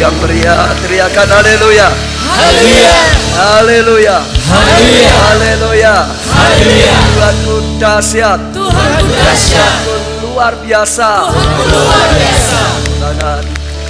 Yang meriah, teriakan haleluya. Haleluya. Haleluya. Haleluya. Haleluya. Haleluya. Tuhanku dahsyat. Tuhanku dahsyat. Tuhanku luar biasa. Tuhanku luar biasa. Tangan,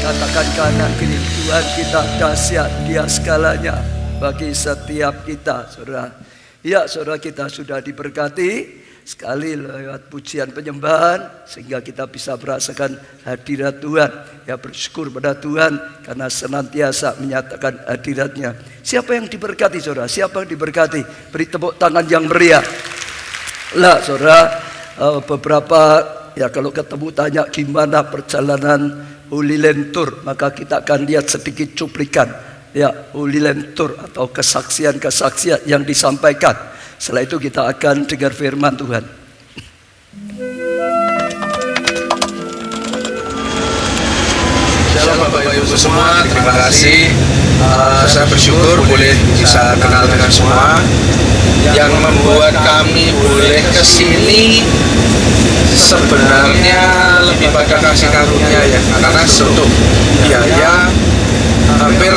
katakan kanan kiri. Tuhan kita dahsyat, Dia segalanya bagi setiap kita, saudara. Ya, saudara, kita sudah diberkati sekali lewat pujian penyembahan sehingga kita bisa merasakan hadirat Tuhan. Ya, bersyukur pada Tuhan karena senantiasa menyatakan hadiratnya. Siapa yang diberkati, saudara? Siapa yang diberkati? Beri tepuk tangan yang meriah. Lah, saudara, beberapa ya kalau ketemu tanya gimana perjalanan Holy Land Tour, maka kita akan lihat sedikit cuplikan ya Holy Land Tour atau kesaksian-kesaksian yang disampaikan. Setelah itu kita akan dengar firman Tuhan. Shalom Bapak Ibu semua, terima kasih. Saya bersyukur boleh bisa kenal dengan semua. Yang membuat kami boleh ke sini sebenarnya lebih pada kasih karunia ya, karena untuk biaya hampir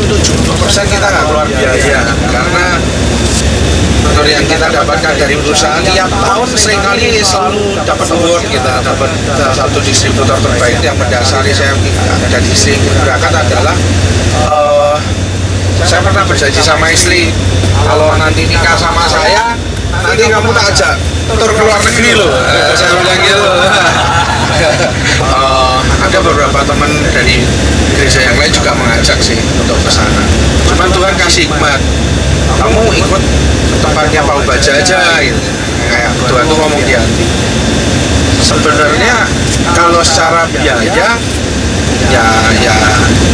70% kita nggak keluar biaya, karena honor yang kita dapatkan dari perusahaan tiap tahun seringkali selalu dapat award. Kita dapat salah satu distributor terbaik. Yang mendasari saya dan istri berangkat adalah saya pernah berjanji sama istri, kalau nanti nikah sama saya, nanti kamu tak ajak tur ke luar negeri loh. Saya bilang gitu. Ada beberapa teman dari gereja yang lain juga mengajak sih untuk ke sana. Cuman Tuhan kasih hikmat, kamu ikut tempatnya Pak Ubaja aja gitu. Kayak Tuhan tuh ngomong di hati. Sebenarnya kalau secara biaya ya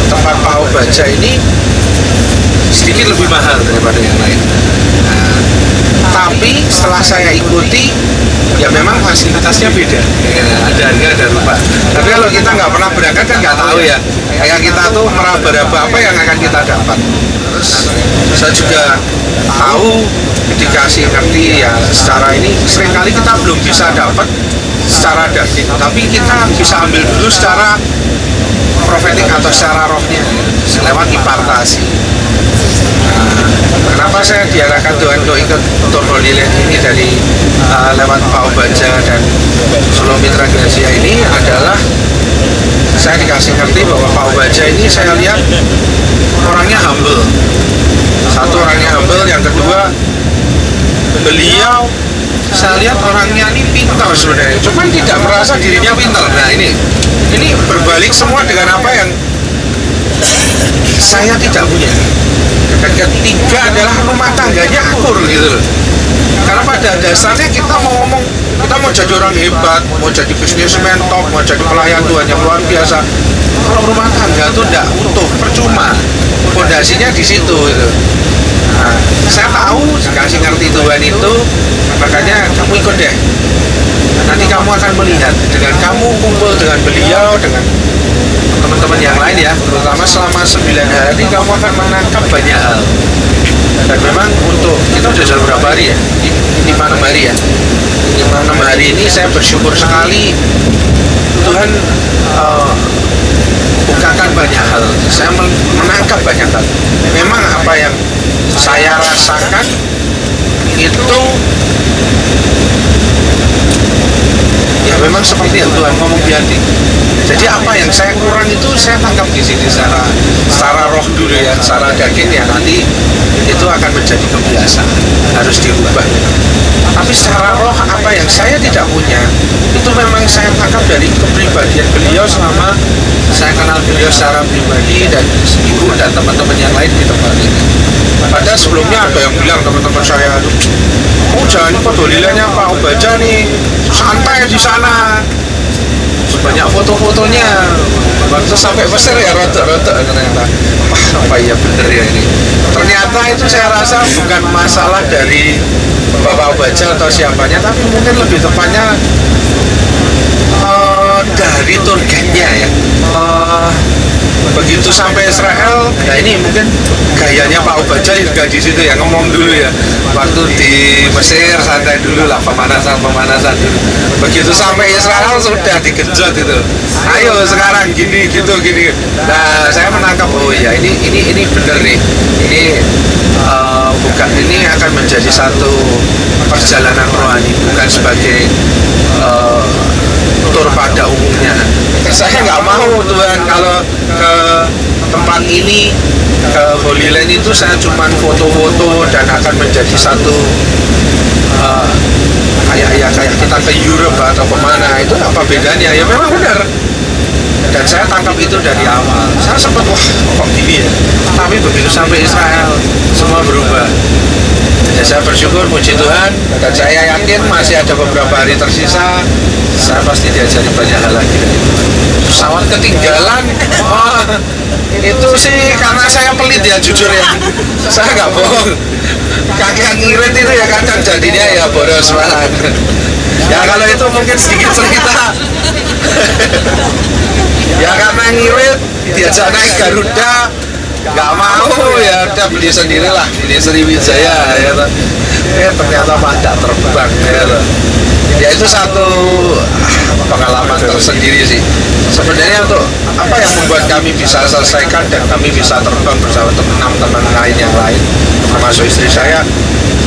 tempat Pak Ubaja ini sedikit lebih mahal daripada yang lain. Tapi setelah saya ikuti, ya memang fasilitasnya beda. Ada harga, ada rupa. Tapi kalau kita nggak pernah berangkat kan nggak tahu ya. Kayak kita tuh meraba-raba apa yang akan kita dapat. Terus saya juga tahu dikasih ngerti ya secara ini seringkali kita belum bisa dapat secara daging, tapi kita bisa ambil dulu secara profetik atau secara rohnya lewat impartasi. Kenapa saya diarahkan Tuhan untuk ikut Tour Holy Land ini dari lewat Pak Ubaja dan Solo Mitra Gracia ini adalah saya dikasih ngerti bahwa Pak Ubaja ini saya lihat orangnya humble. Satu, orangnya humble, yang kedua beliau saya lihat orangnya ini pintar sebenarnya, cuman tidak merasa dirinya pintar. Nah ini berbalik semua dengan apa yang saya tidak punya. Dan ketiga adalah rumah tangganya akur gitu loh. Karena pada dasarnya kita mau ngomong, kita mau jadi orang hebat, mau jadi bisnismen top, mau jadi pelayan Tuhan yang luar biasa. Kalau rumah tangga itu tidak utuh, percuma. Fondasinya di situ gitu. Nah, saya tahu dikasih ngerti Tuhan itu, makanya kamu ikut deh. Nanti kamu akan melihat dengan kamu kumpul dengan beliau, dengan teman-teman yang lain ya, terutama selama 9 hari kamu akan menangkap banyak hal. Dan memang untuk kita sudah jalan berapa hari ya? 5-6 hari ya. 5-6 hari ini saya bersyukur sekali Tuhan bukakan banyak hal. Saya menangkap banyak hal. Memang apa yang saya rasakan itu ya memang seperti yang Tuhan ngomong di hati. Jadi apa yang saya kurang itu saya tangkap di sini secara roh dulu ya, secara daging ya nanti itu akan menjadi kebiasaan, harus dirubah. Tapi secara roh apa yang saya tidak punya itu memang saya tangkap dari kepribadian beliau selama saya kenal beliau secara pribadi dan ibu dan teman-teman yang lain di tempat ini. Padahal sebelumnya ada yang bilang teman-teman saya, oh jangan ikut Holy-nya Pak Ubaja nih, santai di sana. Banyak foto-fotonya, waktu sampai Mesir ya rotok-rotok ternyata. Wah, apa ya bener ya ini. Ternyata itu saya rasa bukan masalah dari Bapak Ubaja atau siapanya, tapi mungkin lebih tepatnya dari tour guide-nya ya. Begitu sampai Israel, ya ini mungkin gayanya Pak Obaja juga di situ ya, ngomong dulu ya. Waktu di Mesir santai dulu lah, pemanasan dulu. Begitu sampai Israel sudah digenjot itu. Ayo sekarang gini gitu gini. Nah, saya menangkap oh ya ini bener nih. Ini bukan, ini akan menjadi satu perjalanan rohani, bukan sebagai tur pada umumnya. Saya nggak mau Tuhan kalau ke tempat ini, ke Holy Land itu saya cuma foto-foto dan akan menjadi satu kayak kita ke Europe atau kemana, itu apa bedanya? Ya memang benar. Dan saya tangkap itu dari awal. Saya sempat wah kok gini ya. Tapi begitu sampai Israel semua berubah. Ya, saya bersyukur, puji Tuhan, dan saya yakin masih ada beberapa hari tersisa. Saya pasti diajari banyak hal lagi. Pesawat ketinggalan, itu sih karena saya pelit ya, jujur ya. Saya nggak bohong. Kakian ngirit itu ya kadang jadinya ya boros banget. Ya kalau itu mungkin sedikit cerita. Ya karena ngirit, diajak naik Garuda, nggak mau, ya udah beli sendirilah, ini Sriwijaya ya. Ternyata tidak terbang ya itu satu pengalaman tersendiri sih. Sebenarnya untuk apa yang membuat kami bisa selesaikan dan kami bisa terbang bersama teman-teman lain yang lain, termasuk istri saya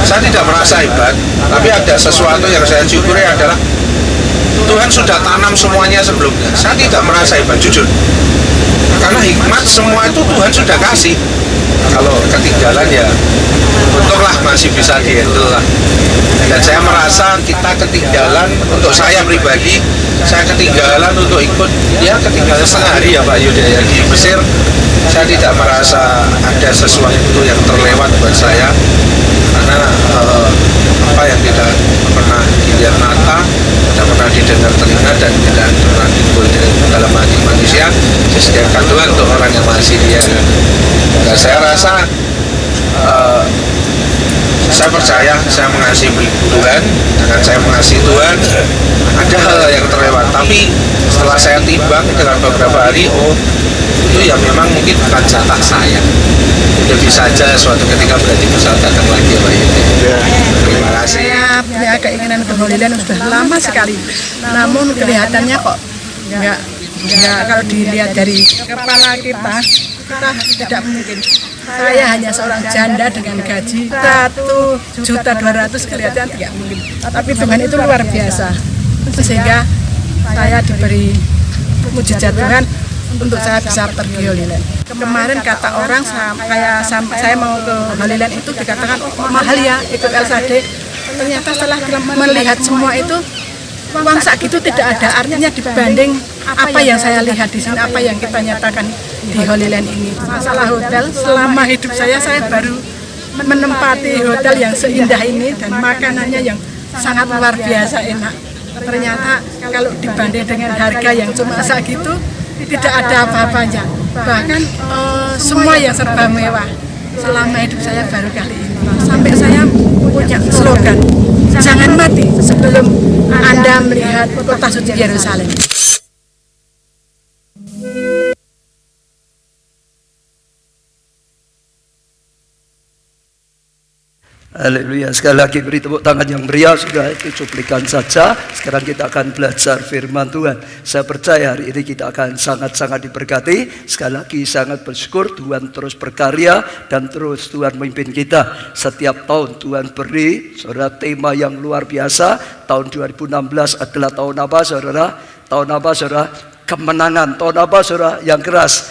tidak merasa hebat, tapi ada sesuatu yang saya syukuri adalah Tuhan sudah tanam semuanya sebelumnya. Saya tidak merasa hebat, jujur, karena hikmat semua itu Tuhan sudah kasih. Kalau ketinggalan ya untunglah masih bisa dihandle lah. Dan saya merasa kita ketinggalan, untuk saya pribadi saya ketinggalan untuk ikut, ya ketinggalan setengah hari ya Pak Yuda ya di Mesir. Saya tidak merasa ada sesuatu yang terlewat buat saya, karena apa yang tidak pernah dilihat mata, tidak pernah didengar telinga, dan tidak pernah timbul dalam hati manusia, disediakan Tuhan untuk orang yang masih Dia. Dan saya rasa saya percaya, saya mengasihi Tuhan, dengan saya mengasihi Tuhan ada hal yang terlewat. Tapi setelah saya timbang dengan beberapa hari, oh itu ya memang mungkin bukan jatah saya. Ya bisa saja suatu ketika berarti bisa datang lagi ya Pak Yudi. Terima kasih. Saya punya keinginan untuk Holy Land sudah lama sekali, namun kelihatannya kok enggak, kalau dilihat dari kepala kita tidak mungkin. Saya hanya seorang janda dengan gaji 1.200.000 kelihatan tidak mungkin. Tapi Tuhan itu luar biasa, sehingga saya diberi mujizat Tuhan untuk saya bisa pergi Holy Land. Kemarin kata orang sampai saya mau ke Holy Land itu dikatakan mahal ya ikut LSAD. Ternyata setelah melihat semua itu, uang segitu tidak ada artinya dibanding apa yang saya lihat di sini, apa yang kita nyatakan di Holy Land ini. Masalah hotel, selama hidup saya baru menempati hotel yang seindah ini dan makanannya yang sangat luar biasa enak. Ternyata kalau dibanding dengan harga yang cuma segitu, tidak ada apa-apanya. Bahkan semua yang serba mewah. Selama hidup saya baru kali ini. Sampai saya punya slogan, jangan mati sebelum Anda melihat kota suci Yerusalem. Haleluya. Sekali lagi beri tepuk tangan yang meriah. Sudah, itu cuplikan saja. Sekarang kita akan belajar firman Tuhan. Saya percaya hari ini kita akan sangat-sangat diberkati. Sekali lagi sangat bersyukur Tuhan terus berkarya dan terus Tuhan memimpin kita. Setiap tahun Tuhan beri saudara tema yang luar biasa. Tahun 2016 adalah tahun apa saudara? Tahun apa saudara? Kemenangan. Tahun apa saudara? Yang keras.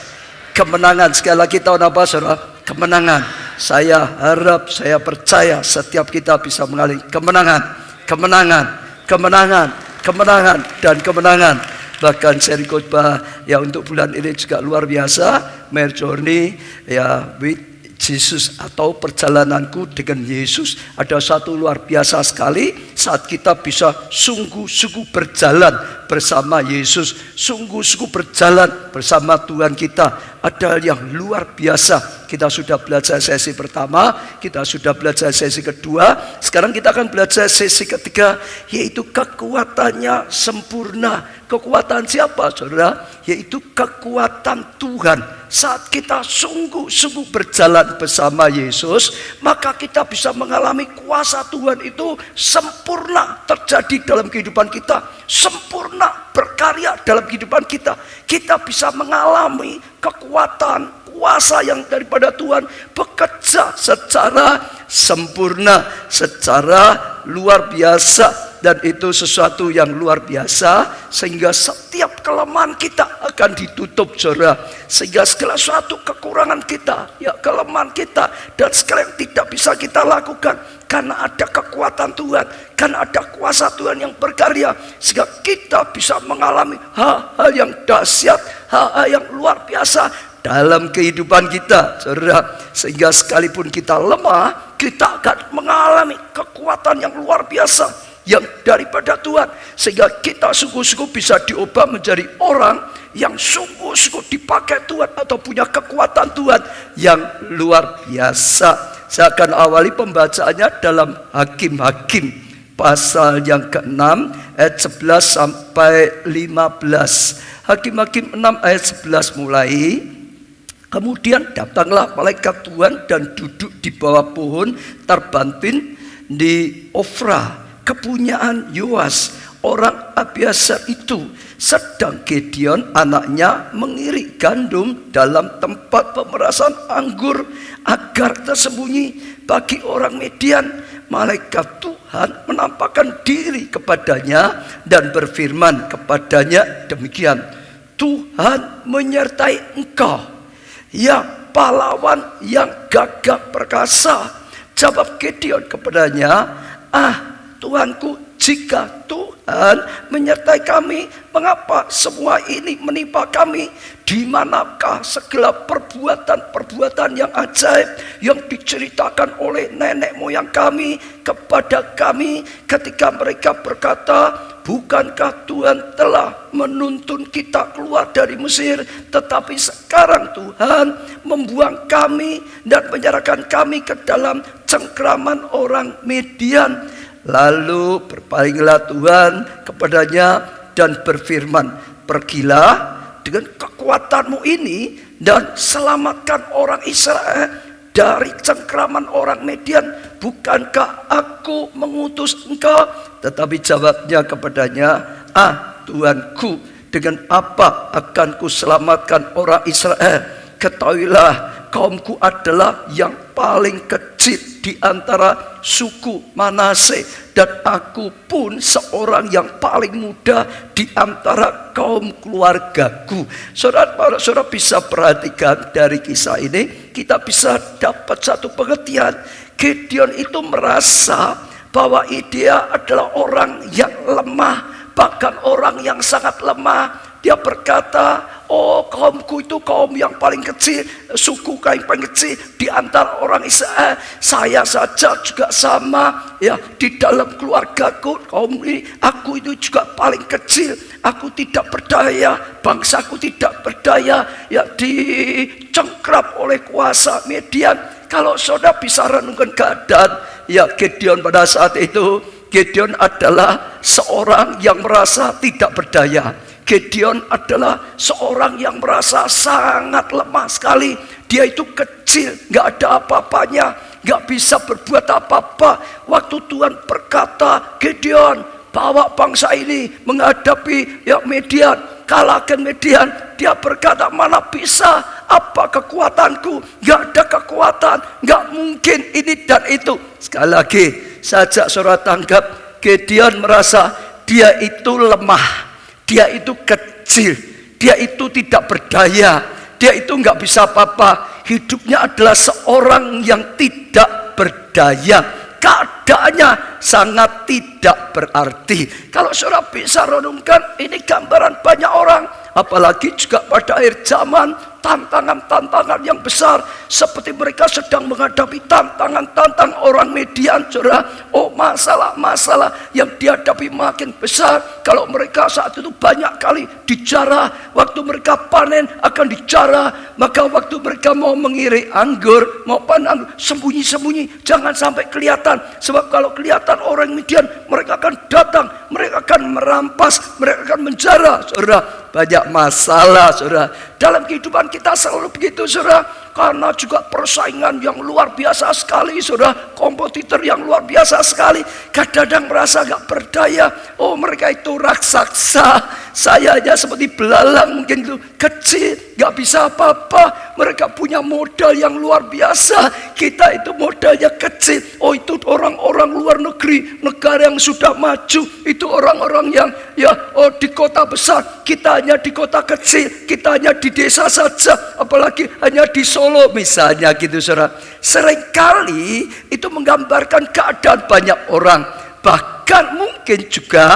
Kemenangan. Sekali lagi tahun apa saudara? Kemenangan. Saya harap, saya percaya setiap kita bisa mengalami kemenangan, kemenangan, kemenangan, kemenangan, dan kemenangan. Bahkan seri khotbah ya untuk bulan ini juga luar biasa. My journey ya with Jesus, atau perjalananku dengan Yesus. Ada satu luar biasa sekali saat kita bisa sungguh-sungguh berjalan bersama Yesus, sungguh-sungguh berjalan bersama Tuhan kita. Ada yang luar biasa. Kita sudah belajar sesi pertama, kita sudah belajar sesi kedua. Sekarang kita akan belajar sesi ketiga, yaitu kekuatannya sempurna. Kekuatan siapa, saudara? Yaitu kekuatan Tuhan. Saat kita sungguh-sungguh berjalan bersama Yesus, maka kita bisa mengalami kuasa Tuhan itu sempurna terjadi dalam kehidupan kita, sempurna berkarya dalam kehidupan kita. Kita bisa mengalami kekuatan, kuasa yang daripada Tuhan bekerja secara sempurna, secara luar biasa. Dan itu sesuatu yang luar biasa, sehingga setiap kelemahan kita akan ditutup, saudara. Sehingga segala suatu kekurangan kita, ya kelemahan kita, dan segala yang tidak bisa kita lakukan, karena ada kekuatan Tuhan, karena ada kuasa Tuhan yang berkarya, sehingga kita bisa mengalami hal-hal yang dahsyat, hal-hal yang luar biasa dalam kehidupan kita, saudara. Sehingga sekalipun kita lemah, kita akan mengalami kekuatan yang luar biasa yang daripada Tuhan, sehingga kita sungguh-sungguh bisa diubah menjadi orang yang sungguh-sungguh dipakai Tuhan atau punya kekuatan Tuhan yang luar biasa. Saya akan awali pembacaannya dalam Hakim-Hakim pasal yang ke-6 ayat 11 sampai 15. Hakim-Hakim 6 ayat 11 mulai. Kemudian datanglah malaikat Tuhan dan duduk di bawah pohon terbantin di Ofra, kepunyaan Yoas orang Abiasar itu. Sedang Gideon anaknya mengirik gandum dalam tempat pemerasan anggur agar tersembunyi bagi orang Midian. Malaikat Tuhan menampakkan diri kepadanya dan berfirman kepadanya demikian, Tuhan menyertai engkau, ya pahlawan yang gagah perkasa. Jawab Gideon kepadanya, Tuanku, jika Tuhan menyertai kami, mengapa semua ini menimpa kami? Di manakah segala perbuatan-perbuatan yang ajaib yang diceritakan oleh nenek moyang kami kepada kami ketika mereka berkata, bukankah Tuhan telah menuntun kita keluar dari Mesir? Tetapi sekarang Tuhan membuang kami dan menyerahkan kami ke dalam cengkraman orang Midian. Lalu berpalinglah Tuhan kepadanya dan berfirman, pergilah dengan kekuatanmu ini dan selamatkan orang Israel dari cengkraman orang Midian. Bukankah aku mengutus engkau? Tetapi jawabnya kepadanya, Tuanku, dengan apa akan ku selamatkan orang Israel? Ketahuilah, kaumku adalah yang paling kecil di antara suku Manase, dan aku pun seorang yang paling muda di antara kaum keluargaku. Saudara bisa perhatikan dari kisah ini, kita bisa dapat satu pengertian. Gideon itu merasa bahwa dia adalah orang yang lemah, bahkan orang yang sangat lemah. Dia berkata, kaumku itu kaum yang paling kecil, suku yang paling kecil di antara orang Israel. Saya saja juga sama, ya, di dalam keluargaku, kaum ini, aku itu juga paling kecil. Aku tidak berdaya, bangsaku tidak berdaya, ya, dicengkrap oleh kuasa Midian. Kalau saudara bisa renungkan keadaan, ya, Gideon pada saat itu, Gideon adalah seorang yang merasa tidak berdaya. Gideon adalah seorang yang merasa sangat lemah sekali. Dia itu kecil, gak ada apa-apanya, gak bisa berbuat apa-apa. Waktu Tuhan berkata, Gideon, bawa bangsa ini menghadapi Midian, kalahkan Midian. Dia berkata, mana bisa, apa kekuatanku? Gak ada kekuatan, gak mungkin ini dan itu. Sekali lagi, sajak saudara tangkap, Gideon merasa dia itu lemah, dia itu kecil, dia itu tidak berdaya, dia itu nggak bisa apa-apa. Hidupnya adalah seorang yang tidak berdaya, keadaannya sangat tidak berarti. Kalau saudara bisa renungkan, ini gambaran banyak orang, apalagi juga pada akhir zaman. tantangan-tantangan yang besar, seperti mereka sedang menghadapi tantangan orang Midian, saudara. Oh, masalah-masalah yang dihadapi makin besar. Kalau mereka saat itu banyak kali dijarah, waktu mereka panen akan dijarah, maka waktu mereka mau mengirik anggur, mau panen anggur, sembunyi-sembunyi, jangan sampai kelihatan. Sebab kalau kelihatan orang Midian, mereka akan datang, mereka akan merampas, mereka akan menjara, saudara. Banyak masalah, saudara. Dalam kehidupan kita selalu begitu, saudara. Karena juga persaingan yang luar biasa sekali, saudara. Kompetitor yang luar biasa sekali. Kadang-kadang merasa gak berdaya. Oh, mereka itu raksasa. Saya aja seperti belalang, mungkin itu kecil, gak bisa apa-apa. Mereka punya modal yang luar biasa. Kita itu modalnya kecil. Oh, itu orang-orang luar negeri, negara yang sudah maju. Itu orang-orang yang di kota besar. Kita hanya di kota kecil, kita hanya di desa saja, apalagi hanya di Solo misalnya gitu, saudara. Seringkali itu menggambarkan keadaan banyak orang. Bahkan mungkin juga,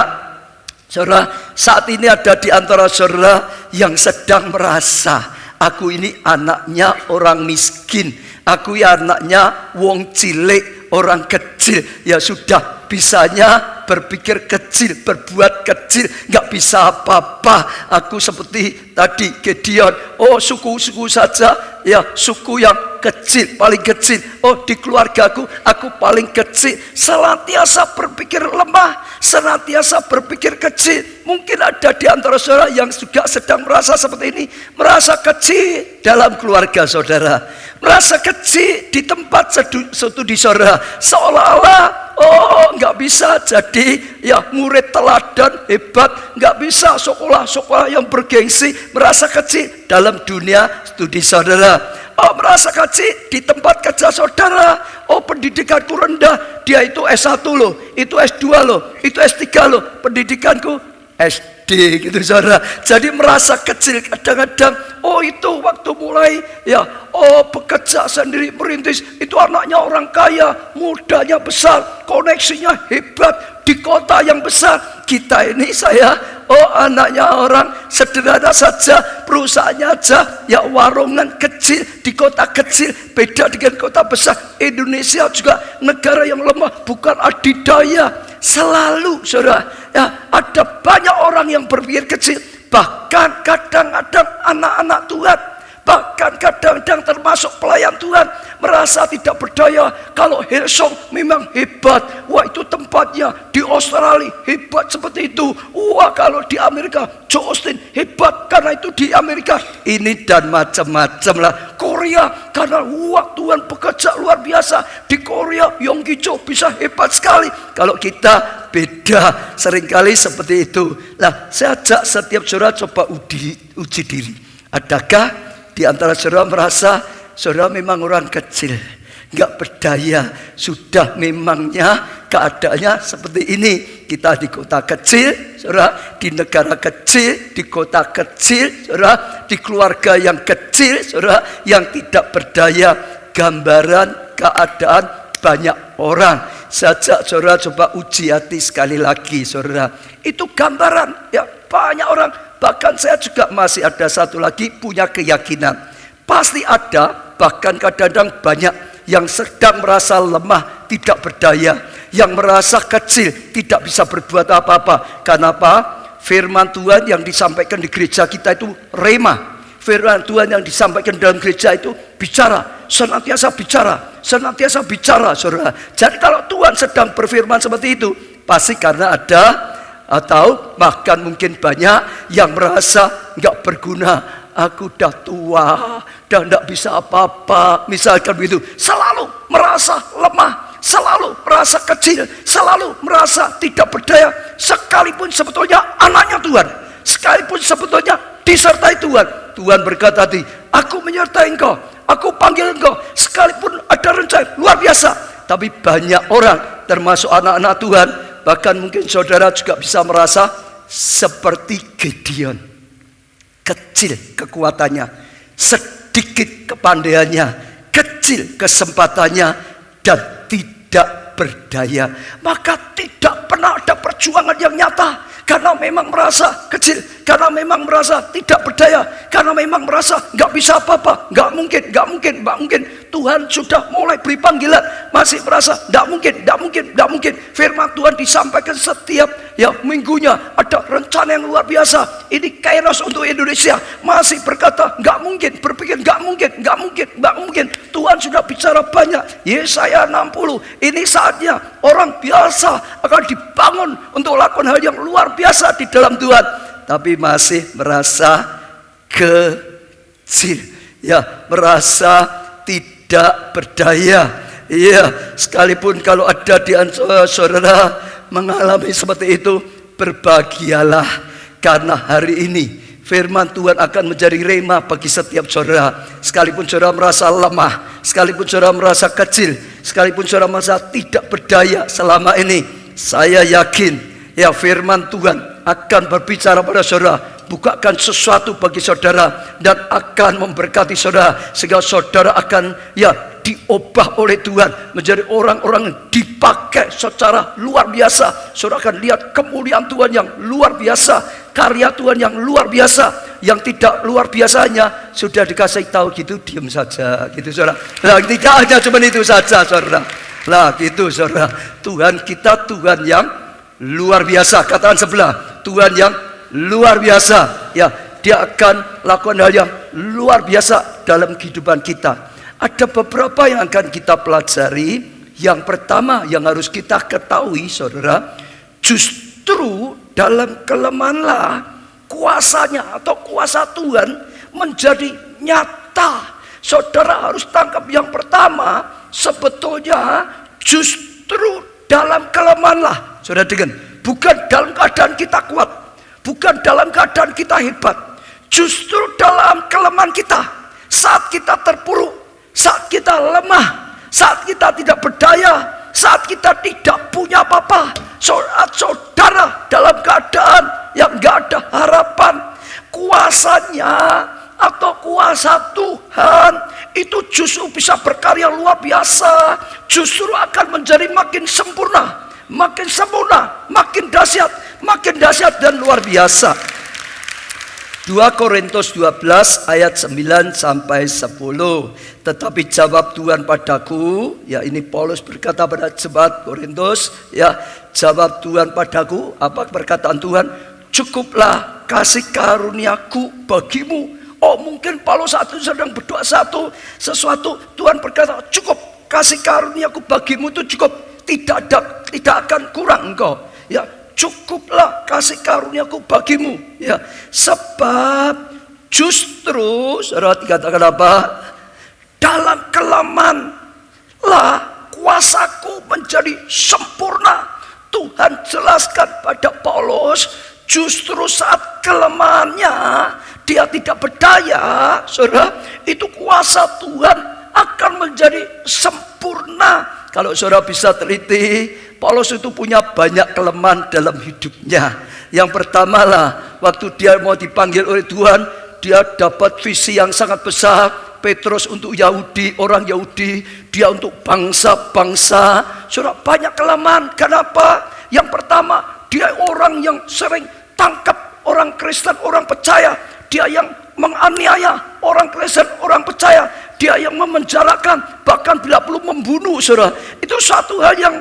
saudara, saat ini ada di antara saudara yang sedang merasa, aku ini anaknya orang miskin, aku ya anaknya wong cilik, orang kecil, ya sudah bisanya berpikir kecil, berbuat kecil, gak bisa apa-apa. Aku seperti tadi Gideon, oh suku-suku saja, ya suku yang kecil, paling kecil. Oh di keluargaku, aku paling kecil. Senantiasa berpikir lemah, senantiasa berpikir kecil. Mungkin ada di antara saudara yang juga sedang merasa seperti ini, merasa kecil dalam keluarga saudara, merasa kecil di tempat studi saudara, seolah-olah oh nggak bisa jadi ya murid teladan hebat, nggak bisa sekolah yang bergengsi, merasa kecil dalam dunia studi saudara. Oh merasa kecil di tempat kerja saudara. Oh pendidikanku rendah, dia itu S1 loh, itu S2 loh, itu S3 loh, pendidikanku SD gitu saudara. Jadi merasa kecil kadang-kadang. Oh itu waktu mulai ya, oh bekerja sendiri merintis, itu anaknya orang kaya, modalnya besar, koneksinya hebat di kota yang besar. Kita ini oh anaknya orang sederhana saja, perusahaannya aja ya warungan kecil di kota kecil, beda dengan kota besar. Indonesia juga negara yang lemah, bukan adidaya. Selalu saudara ya, ada banyak orang yang berpikir kecil. Bahkan kadang-kadang anak-anak Tuhan, bahkan kadang-kadang termasuk pelayan Tuhan, merasa tidak berdaya. Kalau Hillsong memang hebat, wah itu tempatnya di Australia hebat seperti itu. Wah kalau di Amerika Joe Austin hebat karena itu di Amerika. Ini dan macam-macam lah. Korea karena wah Tuhan bekerja luar biasa di Korea. Yonggi Cho bisa hebat sekali. Kalau kita beda, seringkali seperti itu. Nah, saya ajak setiap saudara coba uji diri. Adakah di antara saudara merasa saudara memang orang kecil, nggak berdaya, sudah memangnya keadaannya seperti ini. Kita di kota kecil, saudara, di negara kecil, di kota kecil, saudara, di keluarga yang kecil, saudara, yang tidak berdaya. Gambaran keadaan banyak orang. Sejak saudara coba uji hati sekali lagi, saudara. Itu gambaran ya banyak orang. Bahkan saya juga masih ada satu lagi punya keyakinan. Pasti ada, bahkan kadang-kadang banyak yang sedang merasa lemah, tidak berdaya, yang merasa kecil, tidak bisa berbuat apa-apa. Kenapa? Firman Tuhan yang disampaikan di gereja kita itu rema. Firman Tuhan yang disampaikan dalam gereja itu bicara, senantiasa bicara, saudara. Jadi kalau Tuhan sedang berfirman seperti itu, pasti karena ada atau bahkan mungkin banyak yang merasa nggak berguna. Aku udah tua dan tidak bisa apa-apa, misalkan begitu. Selalu merasa lemah, selalu merasa kecil, selalu merasa tidak berdaya. Sekalipun sebetulnya anaknya Tuhan, sekalipun sebetulnya disertai Tuhan. Tuhan berkata tadi, aku menyertai engkau, aku panggil engkau, sekalipun ada rencana luar biasa. Tapi banyak orang, termasuk anak-anak Tuhan, bahkan mungkin saudara juga bisa merasa seperti Gideon. Kecil kekuatannya, sedikit kepandaiannya, kecil kesempatannya, dan tidak berdaya. Maka tidak pernah ada perjuangan yang nyata. karena memang merasa kecil, karena memang merasa tidak berdaya, karena memang merasa nggak bisa apa-apa, nggak mungkin. Tuhan sudah mulai beri panggilan, masih merasa nggak mungkin. Firman Tuhan disampaikan setiap minggunya, ada rencana yang luar biasa. Ini Kairos untuk Indonesia, masih berkata nggak mungkin, berpikir nggak mungkin. Tuhan sudah bicara banyak. Yesaya 60, ini saatnya orang biasa akan dibangun untuk lakukan hal yang luar biasa di dalam Tuhan, tapi masih merasa kecil, merasa tidak berdaya. Sekalipun kalau ada di antara saudara mengalami seperti itu, berbahagialah, karena hari ini firman Tuhan akan menjadi rema bagi setiap saudara. Sekalipun saudara merasa lemah, sekalipun saudara merasa kecil, sekalipun saudara merasa tidak berdaya selama ini, saya yakin firman Tuhan akan berbicara pada saudara, bukakan sesuatu bagi saudara, dan akan memberkati saudara, sehingga saudara akan diubah oleh Tuhan menjadi orang-orang yang dipakai secara luar biasa. Saudara akan lihat kemuliaan Tuhan yang luar biasa, karya Tuhan yang luar biasa. Yang tidak luar biasanya sudah dikasih tahu gitu, diam saja gitu saudara. Nah, tidak hanya cuma itu saja saudara. Lah gitu saudara, Tuhan kita Tuhan yang luar biasa. Katakan sebelah, Tuhan yang luar biasa. Dia akan lakukan hal yang luar biasa dalam kehidupan kita. Ada beberapa yang akan kita pelajari. Yang pertama yang harus kita ketahui saudara, justru dalam kelemahanlah kuasanya atau kuasa Tuhan menjadi nyata. Saudara harus tangkap yang pertama, sebetulnya justru dalam kelemahanlah, saudara dengar, bukan dalam keadaan kita kuat, bukan dalam keadaan kita hebat, justru dalam kelemahan kita, saat kita terpuruk, saat kita lemah, saat kita tidak berdaya, saat kita tidak punya apa-apa, saat saudara dalam keadaan yang gak ada harapan, kuasanya atau kuasa Tuhan itu justru bisa berkarya luar biasa, justru akan menjadi makin sempurna, makin dahsyat dan luar biasa. 2 Korintus 12 ayat 9 sampai 10. Tetapi jawab Tuhan padaku, ini Paulus berkata pada jemaat Korintus, jawab Tuhan padaku, apa perkataan Tuhan? Cukuplah kasih karuniaku bagimu. Oh, mungkin Paulus sedang berdoa sesuatu, Tuhan berkata, cukup kasih karuniaku bagimu itu cukup, tidak akan kurang engkau. Cukuplah kasih karuniaku bagimu, sebab justru saudara dikatakan apa? Dalam kelemahanlah kuasaku menjadi sempurna. Tuhan jelaskan pada Paulus, justru saat kelemahannya dia tidak berdaya, saudara, itu kuasa Tuhan akan menjadi sempurna. Kalau saudara bisa teliti, Paulus itu punya banyak kelemahan dalam hidupnya. Yang pertama lah, waktu dia mau dipanggil oleh Tuhan, dia dapat visi yang sangat besar. Petrus untuk Yahudi, orang Yahudi, dia untuk bangsa-bangsa. Saudara, banyak kelemahan. Kenapa? Yang pertama, dia orang yang sering tangkap orang Kristen, orang percaya. Dia yang menganiaya orang Kristen, orang percaya. Dia yang memenjarakan, bahkan bila perlu membunuh, saudara. Itu suatu hal yang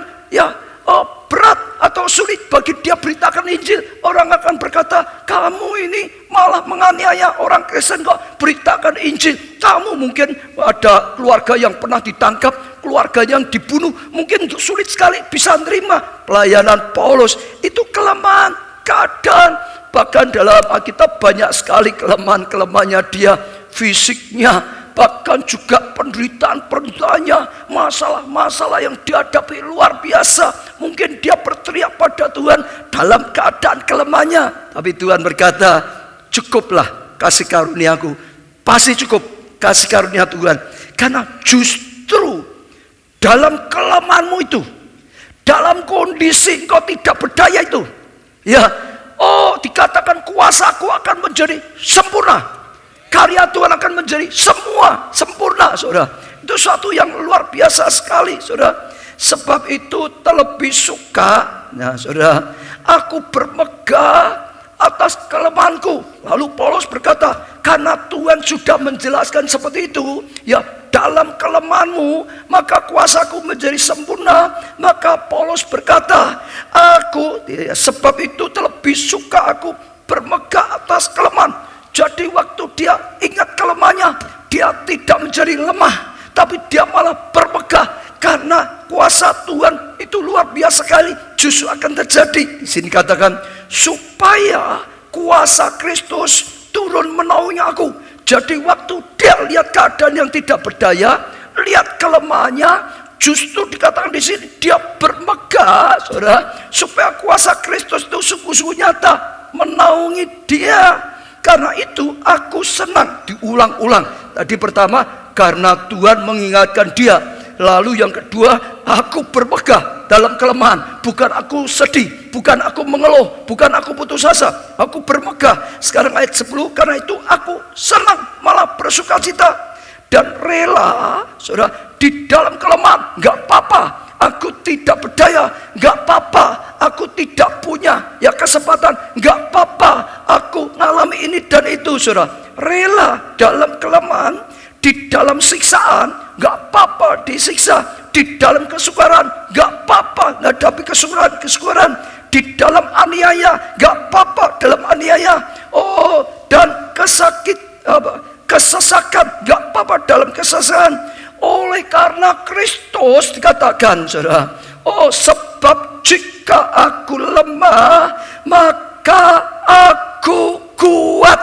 berat atau sulit bagi dia beritakan Injil. Orang akan berkata, kamu ini malah menganiaya orang Kristen kok beritakan Injil. Kamu mungkin ada keluarga yang pernah ditangkap, keluarga yang dibunuh, mungkin sulit sekali bisa menerima pelayanan Paulus. Itu kelemahan keadaan. Bahkan dalam Alkitab banyak sekali kelemahan-kelemahannya dia, fisiknya, bahkan juga penderitaannya, masalah-masalah yang dihadapi luar biasa. Mungkin dia berteriak pada Tuhan dalam keadaan kelemahannya, tapi Tuhan berkata, cukuplah kasih karuniaku. Pasti cukup kasih karunia Tuhan, karena justru dalam kelemahanmu itu, dalam kondisi engkau tidak berdaya itu, dikatakan kuasaku akan menjadi sempurna. Karya Tuhan akan menjadi semua sempurna, saudara. Itu suatu yang luar biasa sekali, saudara. Sebab itu terlebih suka, nah saudara, aku bermegah atas kelemahanku. Lalu Paulus berkata, karena Tuhan sudah menjelaskan seperti itu, ya dalam kelemahanmu maka kuasaku menjadi sempurna. Maka Paulus berkata, sebab itu terlebih suka aku bermegah atas kelemahan. Jadi waktu dia ingat kelemahannya, dia tidak menjadi lemah, tapi dia malah bermegah. Karena kuasa Tuhan itu luar biasa sekali, justru akan terjadi. Di sini katakan, supaya kuasa Kristus turun menaungi aku. Jadi waktu dia lihat keadaan yang tidak berdaya, lihat kelemahannya, justru dikatakan di sini dia bermegah, saudara, supaya kuasa Kristus itu sungguh-sungguh nyata menaungi dia. Karena itu aku senang. Diulang-ulang. Tadi pertama, karena Tuhan mengingatkan dia. Lalu yang kedua, aku bermegah dalam kelemahan. Bukan aku sedih, bukan aku mengeluh, bukan aku putus asa. Aku bermegah. Sekarang ayat 10, karena itu aku senang, malah bersuka cita. Dan rela, saudara, di dalam kelemahan, gak apa-apa. Aku tidak berdaya, gak apa-apa. Aku tidak punya kesempatan, gak apa-apa. Aku ngalami ini dan itu, saudara. Rela dalam kelemahan, di dalam siksaan, gak apa-apa disiksa. Di dalam kesukaran, gak apa-apa menghadapi kesukaran. Di dalam aniaya, gak apa-apa dalam aniaya. Dan kesesakan, gak apa-apa dalam kesesakan. Oleh karena Kristus dikatakan, saudara, sebab jika aku lemah, maka aku kuat.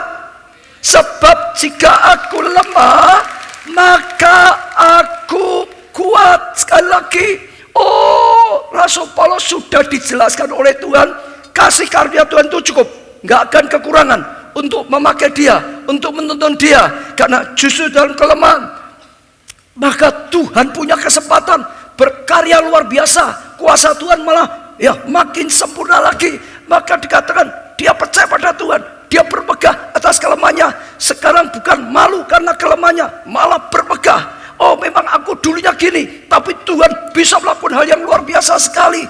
Sebab jika aku lemah, maka aku kuat. Sekali lagi, Rasul Paulus sudah dijelaskan oleh Tuhan, kasih karunia Tuhan itu cukup, nggak akan kekurangan untuk memakai dia, untuk menuntun dia. Karena justru dalam kelemahan, maka Tuhan punya kesempatan berkarya luar biasa. Kuasa Tuhan malah makin sempurna lagi. Maka dikatakan dia percaya pada Tuhan, dia bermegah atas kelemahannya. Sekarang bukan malu karena kelemahannya, malah bermegah. Memang aku dulunya gini, tapi Tuhan bisa melakukan hal yang luar biasa sekali.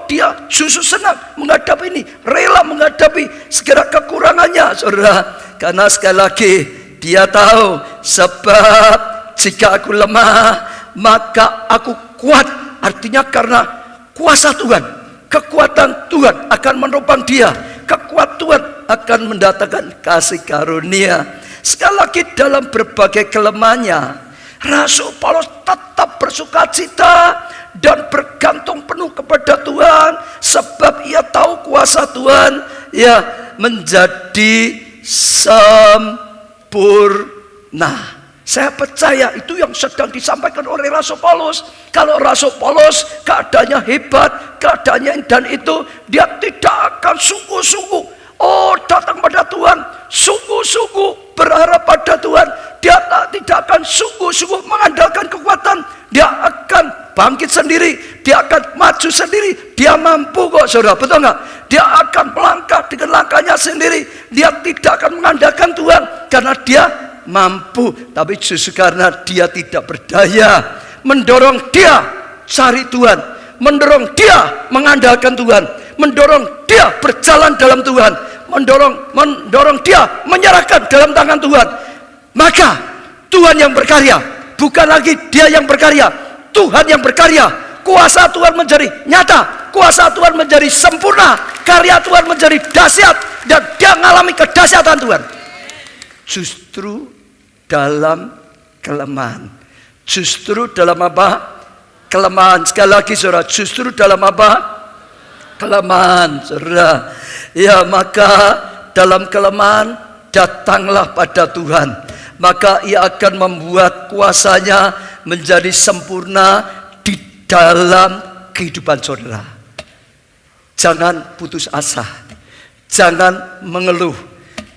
Dia justru senang menghadapi ini, rela menghadapi segala kekurangannya, saudara. Karena sekali lagi dia tahu, sebab jika aku lemah, maka aku kuat. Artinya karena kuasa Tuhan, kekuatan Tuhan akan menopang dia. Kekuatan Tuhan akan mendatangkan kasih karunia. Sekali lagi dalam berbagai kelemahannya, Rasul Paulus tetap bersuka cita dan bergantung penuh kepada Tuhan. Sebab ia tahu kuasa Tuhan menjadi sempurna. Saya percaya itu yang sedang disampaikan oleh Rasul Paulus. Kalau Rasul Paulus keadaannya hebat, keadaannya dan itu, dia tidak akan sungguh-sungguh datang pada Tuhan, sungguh-sungguh berharap pada Tuhan. Dia tidak akan sungguh-sungguh mengandalkan kekuatan. Dia akan bangkit sendiri, dia akan maju sendiri. Dia mampu kok, saudara, betul nggak? Dia akan melangkah dengan langkahnya sendiri. Dia tidak akan mengandalkan Tuhan karena dia mampu, tapi justru karena dia tidak berdaya, mendorong dia cari Tuhan, mendorong dia mengandalkan Tuhan, mendorong dia berjalan dalam Tuhan, mendorong dia menyerahkan dalam tangan Tuhan. Maka Tuhan yang berkarya, bukan lagi dia yang berkarya, Tuhan yang berkarya. Kuasa Tuhan menjadi nyata, kuasa Tuhan menjadi sempurna, karya Tuhan menjadi dahsyat, dan dia mengalami kedahsyatan Tuhan. Justru dalam kelemahan. Justru dalam apa? Kelemahan. Sekali lagi, saudara, justru dalam apa? Kelemahan, saudara. Maka dalam kelemahan datanglah pada Tuhan. Maka ia akan membuat kuasanya menjadi sempurna di dalam kehidupan saudara. Jangan putus asa. Jangan mengeluh.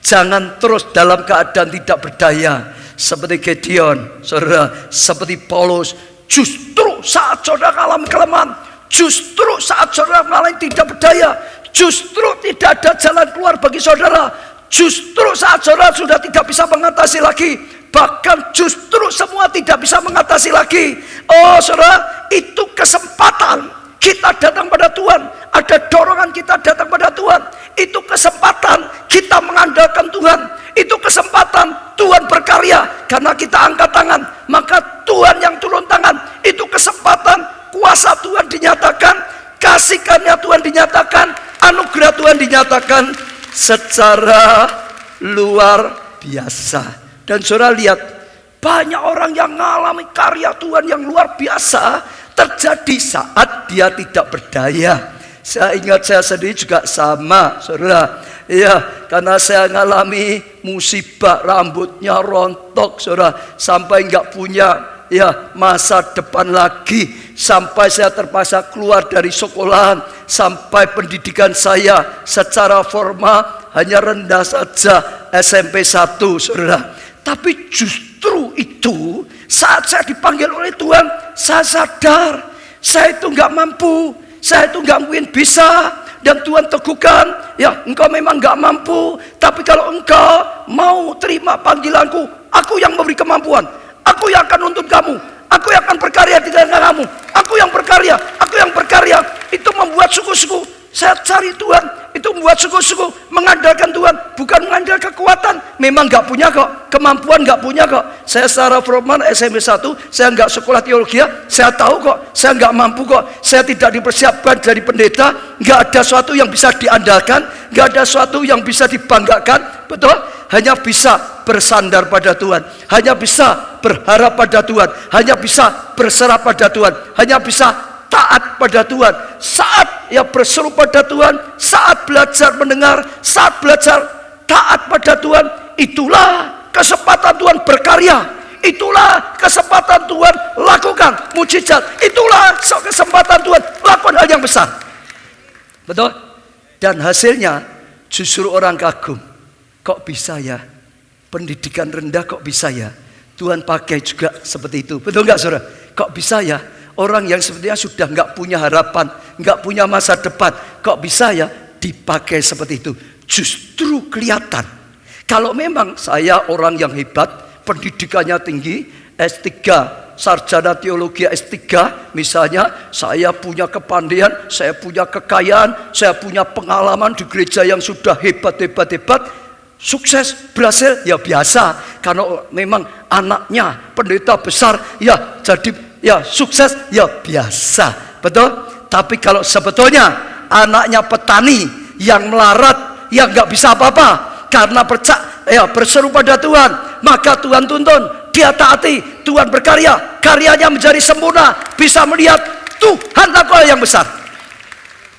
Jangan terus dalam keadaan tidak berdaya. Seperti Gideon, saudara, seperti Paulus. Justru saat saudara mengalami kelemahan, justru saat saudara mengalami tidak berdaya, justru tidak ada jalan keluar bagi saudara, justru saat saudara sudah tidak bisa mengatasi lagi, bahkan justru semua tidak bisa mengatasi lagi. Saudara, itu kesempatan kita datang pada Tuhan. Ada dorongan kita datang pada Tuhan. Itu kesempatan kita mengandalkan Tuhan. Itu kesempatan Tuhan berkarya. Karena kita angkat tangan, maka Tuhan yang turun tangan. Itu kesempatan kuasa Tuhan dinyatakan, kasih karunia Tuhan dinyatakan, anugerah Tuhan dinyatakan secara luar biasa. Dan saudara lihat, banyak orang yang mengalami karya Tuhan yang luar biasa terjadi saat dia tidak berdaya. Saya ingat saya sendiri juga sama, saudara. Ya, karena saya mengalami musibah, rambutnya rontok, saudara, sampai nggak punya masa depan lagi, sampai saya terpaksa keluar dari sekolahan, sampai pendidikan saya secara formal hanya rendah saja, SMP 1, saudara. Tapi justru itu saat saya dipanggil oleh Tuhan, saya sadar saya itu nggak mampu, saya itu nggak mungkin bisa. Dan Tuhan teguhkan, ya engkau memang nggak mampu, tapi kalau engkau mau terima panggilanku, aku yang memberi kemampuan, aku yang akan nuntun kamu, aku yang akan berkarya di tengah kamu, aku yang berkarya, aku yang berkarya. Itu membuat suku-suku saya cari Tuhan, itu membuat suku-suku mengandalkan Tuhan, bukan mengandalkan kekuatan. Memang nggak punya kok, kemampuan nggak punya kok. Saya secara formal SMP 1, saya nggak sekolah teologi, saya tahu kok, saya nggak mampu kok. Saya tidak dipersiapkan dari pendeta, nggak ada sesuatu yang bisa diandalkan, nggak ada sesuatu yang bisa dibanggakan, betul? Hanya bisa bersandar pada Tuhan, hanya bisa berharap pada Tuhan, hanya bisa berserah pada Tuhan, hanya bisa taat pada Tuhan. Saat berseru pada Tuhan, saat belajar mendengar, saat belajar taat pada Tuhan, itulah kesempatan Tuhan berkarya. Itulah kesempatan Tuhan lakukan mujizat. Itulah kesempatan Tuhan lakukan hal yang besar. Betul? Dan hasilnya justru orang kagum. Kok bisa ya? Pendidikan rendah kok bisa ya? Tuhan pakai juga seperti itu. Betul nggak, saudara? Kok bisa ya? Orang yang sebenarnya sudah nggak punya harapan, nggak punya masa depan, kok bisa ya dipakai seperti itu? Justru kelihatan. Kalau memang saya orang yang hebat, pendidikannya tinggi, S3, sarjana teologi S3, misalnya, saya punya kepandaian, saya punya kekayaan, saya punya pengalaman di gereja yang sudah hebat, sukses, berhasil, ya biasa. Karena memang anaknya pendeta besar, ya jadi sukses, ya biasa, betul. Tapi kalau sebetulnya anaknya petani yang melarat, yang nggak bisa apa-apa, karena berseru pada Tuhan, maka Tuhan tuntun, dia taati, Tuhan berkarya, karyanya menjadi sempurna, bisa melihat Tuhan lakukan yang besar,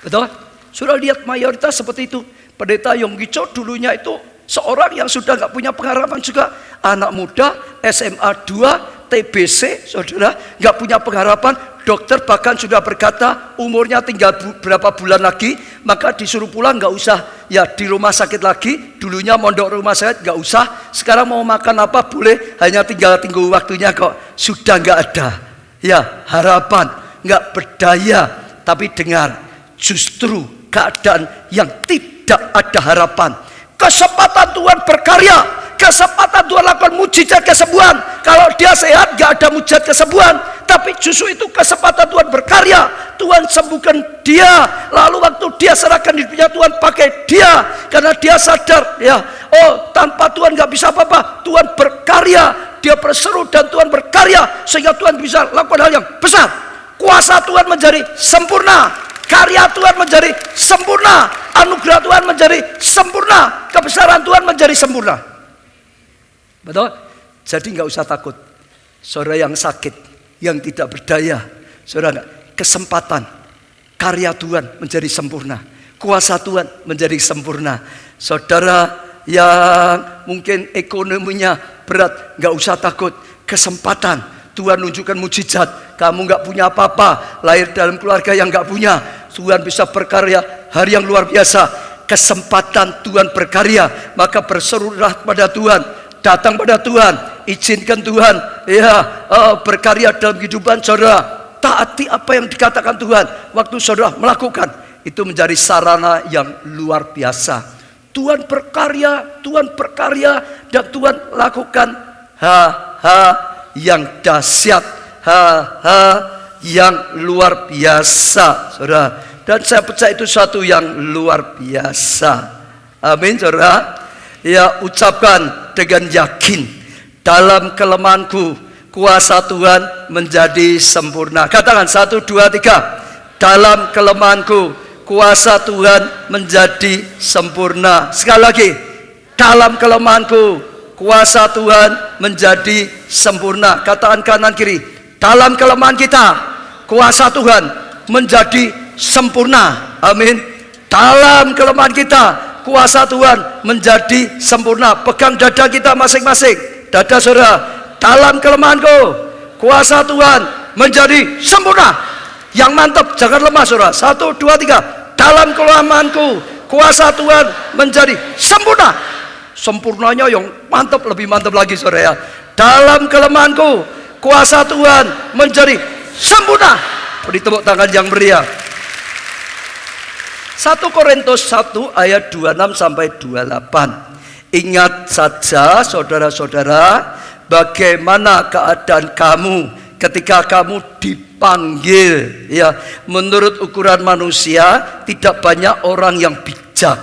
betul. Sudah lihat mayoritas seperti itu. Pendeta Yonggi Cho dulunya itu seorang yang sudah nggak punya pengharapan juga, anak muda, SMA 2, TBC, saudara, nggak punya pengharapan. Dokter bahkan sudah berkata umurnya tinggal berapa bulan lagi, maka disuruh pulang, nggak usah di rumah sakit lagi. Dulunya mondok rumah sakit, nggak usah. Sekarang mau makan apa boleh, hanya tinggal tunggu waktunya kok. Sudah nggak ada harapan, nggak berdaya. Tapi dengar, justru keadaan yang tidak ada harapan, kesempatan Tuhan berkarya, kesempatan Tuhan lakukan mujizat kesembuhan. Kalau dia sehat, gak ada mujizat kesembuhan, tapi justru itu kesempatan Tuhan berkarya. Tuhan sembuhkan dia, lalu waktu dia serahkan hidupnya, Tuhan pakai dia, karena dia sadar tanpa Tuhan gak bisa apa-apa. Tuhan berkarya, dia berseru dan Tuhan berkarya, sehingga Tuhan bisa lakukan hal yang besar. Kuasa Tuhan menjadi sempurna, karya Tuhan menjadi sempurna, anugerah Tuhan menjadi sempurna, kebesaran Tuhan menjadi sempurna. Betul? Jadi nggak usah takut. Saudara yang sakit, yang tidak berdaya, saudara, kesempatan, karya Tuhan menjadi sempurna, kuasa Tuhan menjadi sempurna. Saudara yang mungkin ekonominya berat, nggak usah takut. Kesempatan Tuhan menunjukkan mujizat. Kamu nggak punya apa-apa, lahir dalam keluarga yang nggak punya, Tuhan bisa berkarya hari yang luar biasa. Kesempatan Tuhan berkarya, maka berserulah pada Tuhan, datang pada Tuhan, izinkan Tuhan berkarya dalam kehidupan saudara. Taati apa yang dikatakan Tuhan. Waktu saudara melakukan, itu menjadi sarana yang luar biasa. Tuhan berkarya, dan Tuhan lakukan hal-hal yang dahsyat, hal-hal yang luar biasa, saudara. Dan saya percaya itu suatu yang luar biasa. Amin, saudara. Ya, ucapkan dengan yakin, dalam kelemahanku kuasa Tuhan menjadi sempurna. Katakan 1, 2, 3. Dalam kelemahanku kuasa Tuhan menjadi sempurna. Sekali lagi, dalam kelemahanku kuasa Tuhan menjadi sempurna. Katakan kanan kiri, dalam kelemahan kita kuasa Tuhan menjadi sempurna. Amin. Dalam kelemahan kita kuasa Tuhan menjadi sempurna. Pegang dada kita masing-masing, dada saudara. Dalam kelemahanku kuasa Tuhan menjadi sempurna. Yang mantap, jangan lemah saudara. 1, 2, 3. Dalam kelemahanku kuasa Tuhan menjadi sempurna. Sempurnanya yang mantap, lebih mantap lagi saudara ya. Dalam kelemahanku kuasa Tuhan menjadi sempurna. Beri tepuk tangan yang meriah. 1 Korintus 1 ayat 26 sampai 28. Ingat saja saudara-saudara, bagaimana keadaan kamu ketika kamu dipanggil, ya. Menurut ukuran manusia tidak banyak orang yang bijak,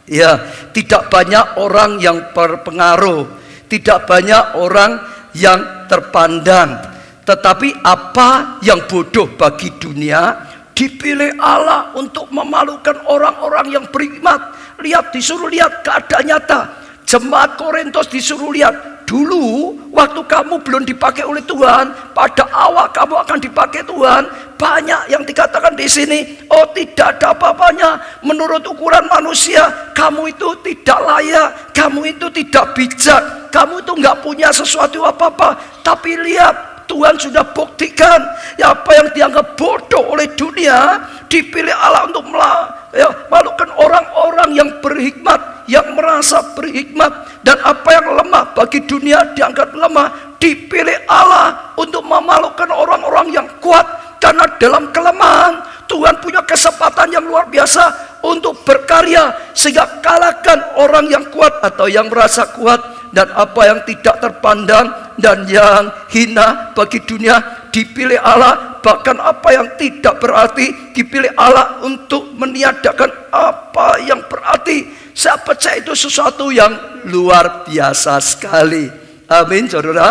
ya. Tidak banyak orang yang berpengaruh, tidak banyak orang yang terpandang. Tetapi apa yang bodoh bagi dunia dipilih Allah untuk memalukan orang-orang yang beriman. Lihat, disuruh lihat keadaan nyata. Jemaat Korintus disuruh lihat, dulu waktu kamu belum dipakai oleh Tuhan, pada awal kamu akan dipakai Tuhan. Banyak yang dikatakan di sini, oh tidak ada apa-apanya. Menurut ukuran manusia, kamu itu tidak layak, kamu itu tidak bijak, kamu itu nggak punya sesuatu apa-apa. Tapi lihat, Tuhan sudah buktikan, ya, apa yang dianggap bodoh oleh dunia dipilih Allah untuk memalukan orang-orang yang berhikmat, yang merasa berhikmat. Dan apa yang lemah bagi dunia dianggap lemah, dipilih Allah untuk memalukan orang-orang yang kuat. Karena dalam kelemahan Tuhan punya kesempatan yang luar biasa untuk berkarya, sehingga kalahkan orang yang kuat atau yang merasa kuat. Dan apa yang tidak terpandang dan yang hina bagi dunia dipilih Allah. Bahkan apa yang tidak berarti dipilih Allah untuk meniadakan apa yang berarti. Saya percaya itu sesuatu yang luar biasa sekali. Amin saudara.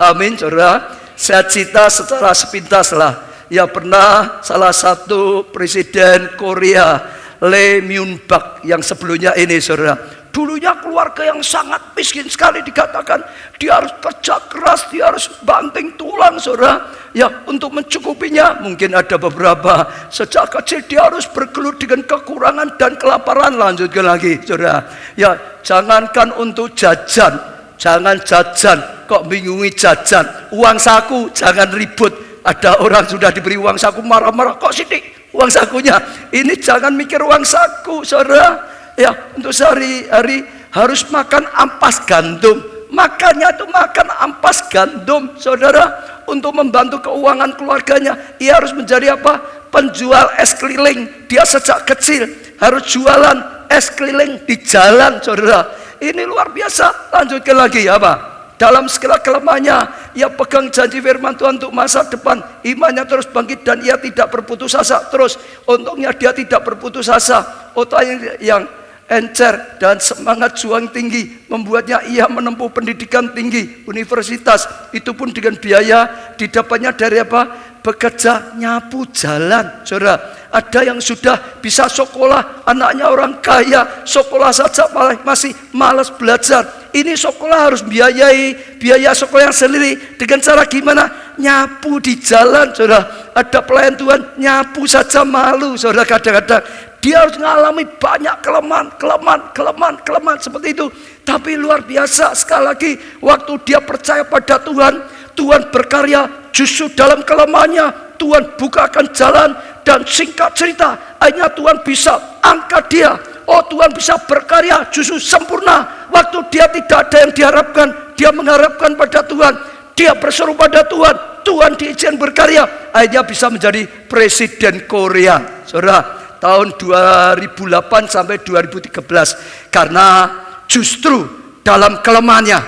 Amin saudara. Saya cerita secara sepintas lah. Ya, pernah salah satu presiden Korea, Lee Myung-bak, yang sebelumnya ini saudara, dulunya keluarga yang sangat miskin sekali, dikatakan dia harus kerja keras, dia harus banting tulang saudara, ya, untuk mencukupinya. Mungkin ada beberapa sejak kecil dia harus bergelut dengan kekurangan dan kelaparan. Lanjutkan lagi saudara, ya, jangankan untuk jajan, jangan jajan kok bingungi jajan. Uang saku jangan ribut. Ada orang sudah diberi uang saku marah-marah, kok sidik uang sakunya. Ini jangan mikir uang saku saudara. Ya, untuk sehari-hari harus makan ampas gandum. Makannya itu makan ampas gandum saudara, untuk membantu keuangan keluarganya. Ia harus menjadi apa? Penjual es keliling. Dia sejak kecil harus jualan es keliling di jalan saudara. Ini luar biasa. Lanjutkan lagi apa? Dalam segala kelemahannya, ia pegang janji firman Tuhan untuk masa depan. Imannya terus bangkit dan ia tidak berputus asa. Terus untungnya dia tidak berputus asa. Otaknya yang encer dan semangat juang tinggi membuatnya ia menempuh pendidikan tinggi universitas. Itu pun dengan biaya didapatnya dari apa? Bekerja nyapu jalan saudara. Ada yang sudah bisa sekolah, anaknya orang kaya, sekolah saja malah masih malas belajar. Ini sekolah harus biaya sekolah yang sendiri. Dengan cara gimana? Nyapu di jalan saudara. Ada pelayan Tuhan nyapu saja malu saudara. Kadang-kadang dia harus mengalami banyak kelemahan seperti itu. Tapi luar biasa, sekali lagi, waktu dia percaya pada Tuhan, Tuhan berkarya justru dalam kelemahannya. Tuhan bukakan jalan, dan singkat cerita akhirnya Tuhan bisa angkat dia. Oh, Tuhan bisa berkarya justru sempurna. Waktu dia tidak ada yang diharapkan, dia mengharapkan pada Tuhan, dia berseru pada Tuhan, Tuhan diizinkan berkarya. Akhirnya bisa menjadi presiden Korea saudara, tahun 2008 sampai 2013. Karena justru dalam kelemahannya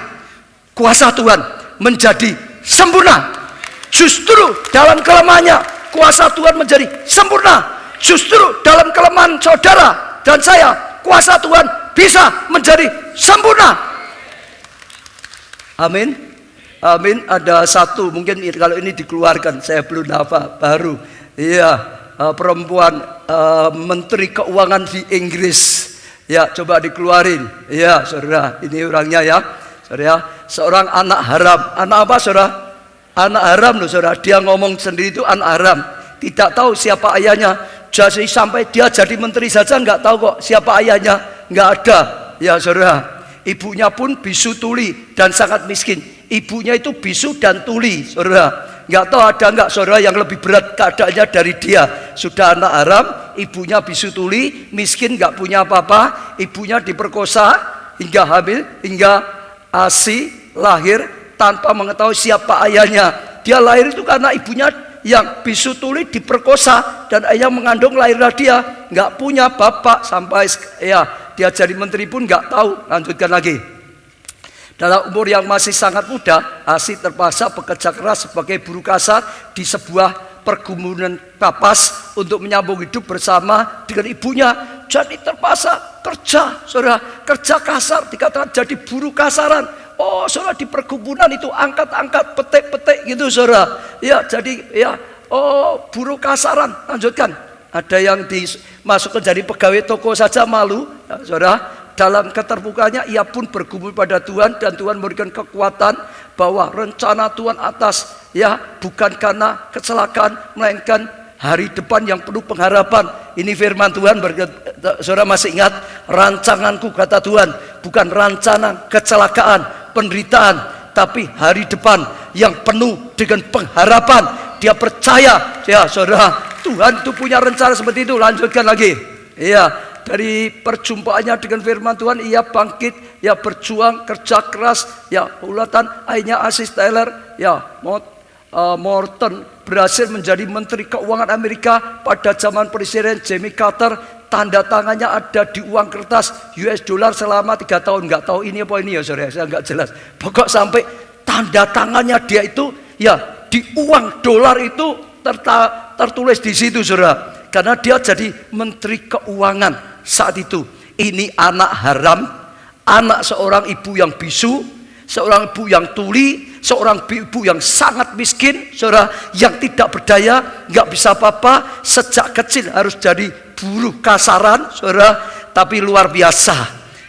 kuasa Tuhan menjadi sempurna. Justru dalam kelemahannya kuasa Tuhan menjadi sempurna. Justru dalam kelemahan saudara dan saya, kuasa Tuhan bisa menjadi sempurna. Amin. Amin. Ada satu mungkin kalau ini dikeluarkan, saya belum hafal, baru. Iya, perempuan menteri keuangan di Inggris. Ya, coba dikeluarin. Ya, saudara, ini orangnya ya. Saudara, seorang anak haram. Anak apa, saudara? Anak haram loh, saudara. Dia ngomong sendiri itu anak haram. Tidak tahu siapa ayahnya. Jadi sampai dia jadi menteri saja nggak tahu kok siapa ayahnya. Nggak ada. Ya, saudara. Ibunya pun bisu tuli dan sangat miskin. Ibunya itu bisu dan tuli, saudara. Nggak tahu ada nggak saudara yang lebih berat keadaannya dari dia. Sudah anak haram, ibunya bisu tuli, miskin, nggak punya apa-apa. Ibunya diperkosa hingga hamil, hingga ASI lahir tanpa mengetahui siapa ayahnya. Dia lahir itu karena ibunya yang bisu tuli diperkosa dan ayah mengandung, lahirlah dia. Nggak punya bapak sampai ya dia jadi menteri pun nggak tahu. Lanjutkan lagi. Dalam umur yang masih sangat muda, ASI terpaksa bekerja keras sebagai buruh kasar di sebuah pergumulan kapas untuk menyambung hidup bersama dengan ibunya. Jadi terpaksa kerja, saudara, kerja kasar, dikatakan jadi buruh kasaran. Oh, saudara, di perkebunan itu angkat-angkat, petik-petik gitu, saudara. Ya, jadi ya, oh, buruh kasaran. Lanjutkan. Ada yang dimasukkan jadi pegawai toko saja malu, ya, saudara. Dalam keterbukaannya ia pun bergumul pada Tuhan dan Tuhan memberikan kekuatan bahwa rencana Tuhan atas ya bukan karena kecelakaan melainkan hari depan yang penuh pengharapan. Ini firman Tuhan. Saudara masih ingat, rancanganku kata Tuhan bukan rencana kecelakaan, penderitaan, tapi hari depan yang penuh dengan pengharapan. Dia percaya ya saudara, Tuhan itu punya rencana seperti itu. Lanjutkan lagi. Iya. Dari perjumpaannya dengan firman Tuhan, ia bangkit, ya berjuang, kerja keras, ya ulatan. Akhirnya Asis Taylor, ya Morton berhasil menjadi menteri keuangan Amerika pada zaman Presiden Jimmy Carter. Tanda tangannya ada di uang kertas US dollar selama 3 tahun. Nggak tahu ini apa ini ya saudara, saya nggak jelas. Pokok sampai tanda tangannya dia itu, ya di uang dolar itu tertulis di situ, saudara. Karena dia jadi menteri keuangan saat itu. Ini anak haram, anak seorang ibu yang bisu, seorang ibu yang tuli, seorang ibu yang sangat miskin, saudara, yang tidak berdaya, nggak bisa apa-apa, sejak kecil harus jadi buruh kasaran, saudara. Tapi luar biasa,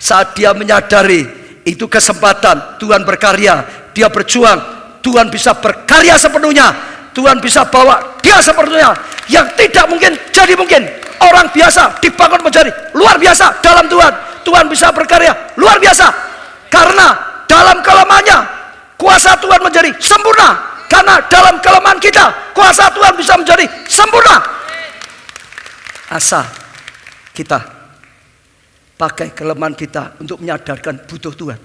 saat dia menyadari itu kesempatan Tuhan berkarya, dia berjuang, Tuhan bisa berkarya sepenuhnya. Tuhan bisa bawa dia sepenuhnya. Yang tidak mungkin jadi mungkin. Orang biasa dibangun menjadi luar biasa dalam Tuhan. Tuhan bisa berkarya luar biasa. Karena dalam kelemahannya kuasa Tuhan menjadi sempurna. Karena dalam kelemahan kita kuasa Tuhan bisa menjadi sempurna. Asal kita pakai kelemahan kita untuk menyadarkan butuh Tuhan,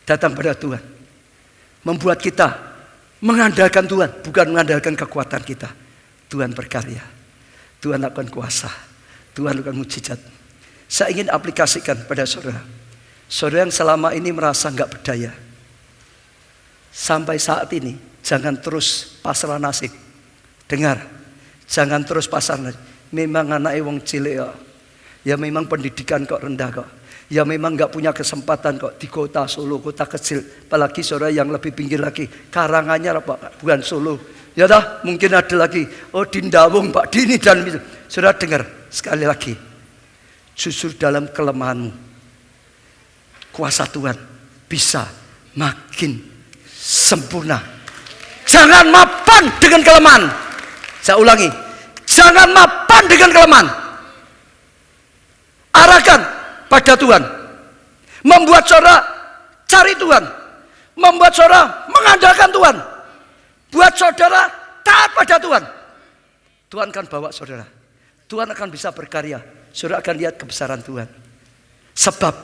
datang pada Tuhan, membuat kita mengandalkan Tuhan, bukan mengandalkan kekuatan kita. Tuhan berkarya, Tuhan akan kuasa, Tuhan akan mujizat. Saya ingin aplikasikan pada saudara, saudara yang selama ini merasa nggak berdaya. Sampai saat ini, jangan terus pasrah nasib. Dengar, jangan terus pasrah nasib. Memang anak wong cilik kok, ya memang pendidikan kok rendah kok. Ya memang nggak punya kesempatan kok di kota Solo, kota kecil. Apalagi saudara yang lebih pinggir lagi, Karanganyar Pak, bukan Solo. Ya dah, mungkin ada lagi. Oh di Ndawung Pak, di ini dan itu. Saudara dengar sekali lagi, justru dalam kelemahanmu, kuasa Tuhan bisa makin sempurna. Jangan mapan dengan kelemahan. Saya ulangi, jangan mapan dengan kelemahan. Arahkan pada Tuhan, membuat saudara cari Tuhan, membuat saudara mengandalkan Tuhan, buat saudara taat pada Tuhan. Tuhan akan bawa saudara, Tuhan akan bisa berkarya, saudara akan lihat kebesaran Tuhan. Sebab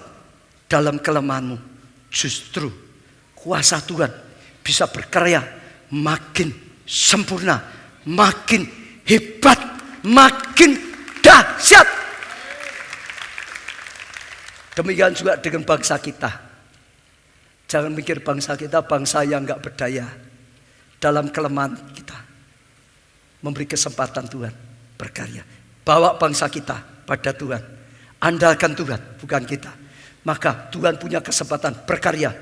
dalam kelemahanmu justru kuasa Tuhan bisa berkarya makin sempurna, makin hebat, makin dahsyat. Demikian juga dengan bangsa kita. Jangan mikir bangsa kita bangsa yang gak berdaya. dalam kelemahan kita. Memberi kesempatan Tuhan berkarya. Bawa bangsa kita pada Tuhan. Andalkan Tuhan, bukan kita. Maka Tuhan punya kesempatan berkarya.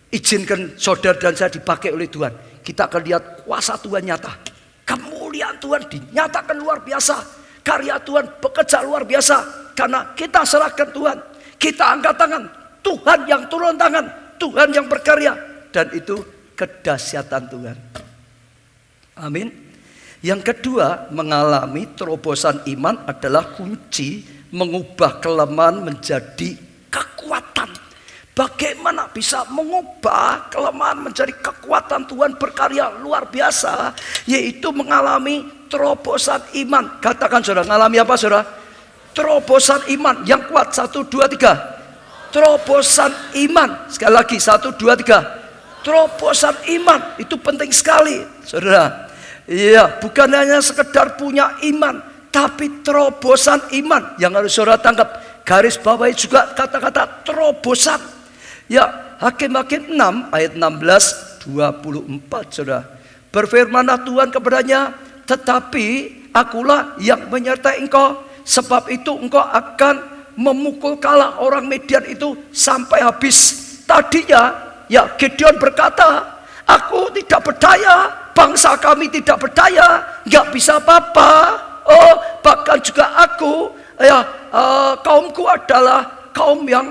Izinkan saudara dan saya dipakai oleh Tuhan. Kita akan lihat kuasa Tuhan nyata. Kemuliaan Tuhan dinyatakan luar biasa. Karya Tuhan bekerja luar biasa. Karena kita serahkan Tuhan. Kita angkat tangan. Tuhan yang turun tangan. Tuhan yang berkarya. Dan itu kedahsyatan Tuhan. Amin. Yang kedua, mengalami terobosan iman adalah kunci mengubah kelemahan menjadi kekuatan. Bagaimana bisa mengubah kelemahan menjadi kekuatan? Tuhan berkarya luar biasa, yaitu mengalami terobosan iman. Katakan saudara, mengalami apa saudara? Terobosan iman yang kuat. 1, 2, 3. Terobosan iman. Sekali lagi 1, 2, 3. Terobosan iman itu penting sekali saudara. Iya, bukan hanya sekedar punya iman, tapi terobosan iman yang harus saudara tangkap. Garis bawahi juga kata-kata terobosan. Ya, Hakim-Hakim 6 ayat 16-24 saudara. Berfirmanlah Tuhan kepadanya, tetapi akulah yang menyertai engkau, sebab itu engkau akan memukul kalah orang Midian itu sampai habis. Tadinya ya Gideon berkata, aku tidak berdaya, bangsa kami tidak berdaya, nggak bisa apa-apa. Oh, bahkan juga aku, kaumku adalah kaum yang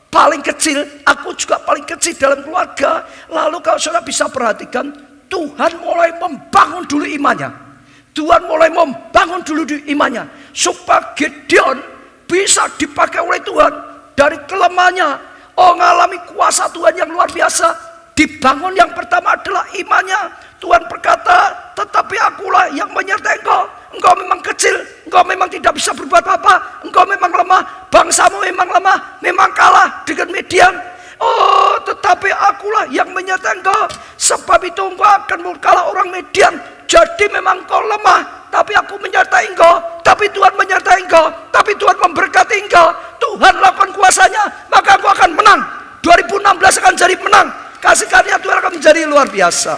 paling kecil. Aku juga paling kecil dalam keluarga. Lalu kalau saudara bisa perhatikan, Tuhan mulai membangun dulu imannya. Tuhan mulai membangun dulu imannya, supaya Gideon bisa dipakai oleh Tuhan dari kelemahannya. Oh, mengalami kuasa Tuhan yang luar biasa. Dibangun yang pertama adalah imannya. Tuhan berkata, tetapi akulah yang menyertai engkau. Engkau memang kecil, engkau memang tidak bisa berbuat apa-apa, engkau memang lemah, bangsamu memang lemah, memang kalah dengan Midian. Oh, tetapi akulah yang menyertai engkau, sebab itu engkau akan kalah orang Midian. Jadi memang engkau lemah, tapi aku menyertai engkau. Tapi Tuhan menyertai engkau, tapi Tuhan memberkati engkau. Tuhan lakukan kuasanya, maka engkau akan menang. 2016 akan jadi menang. Kasih karunia Tuhan akan menjadi luar biasa.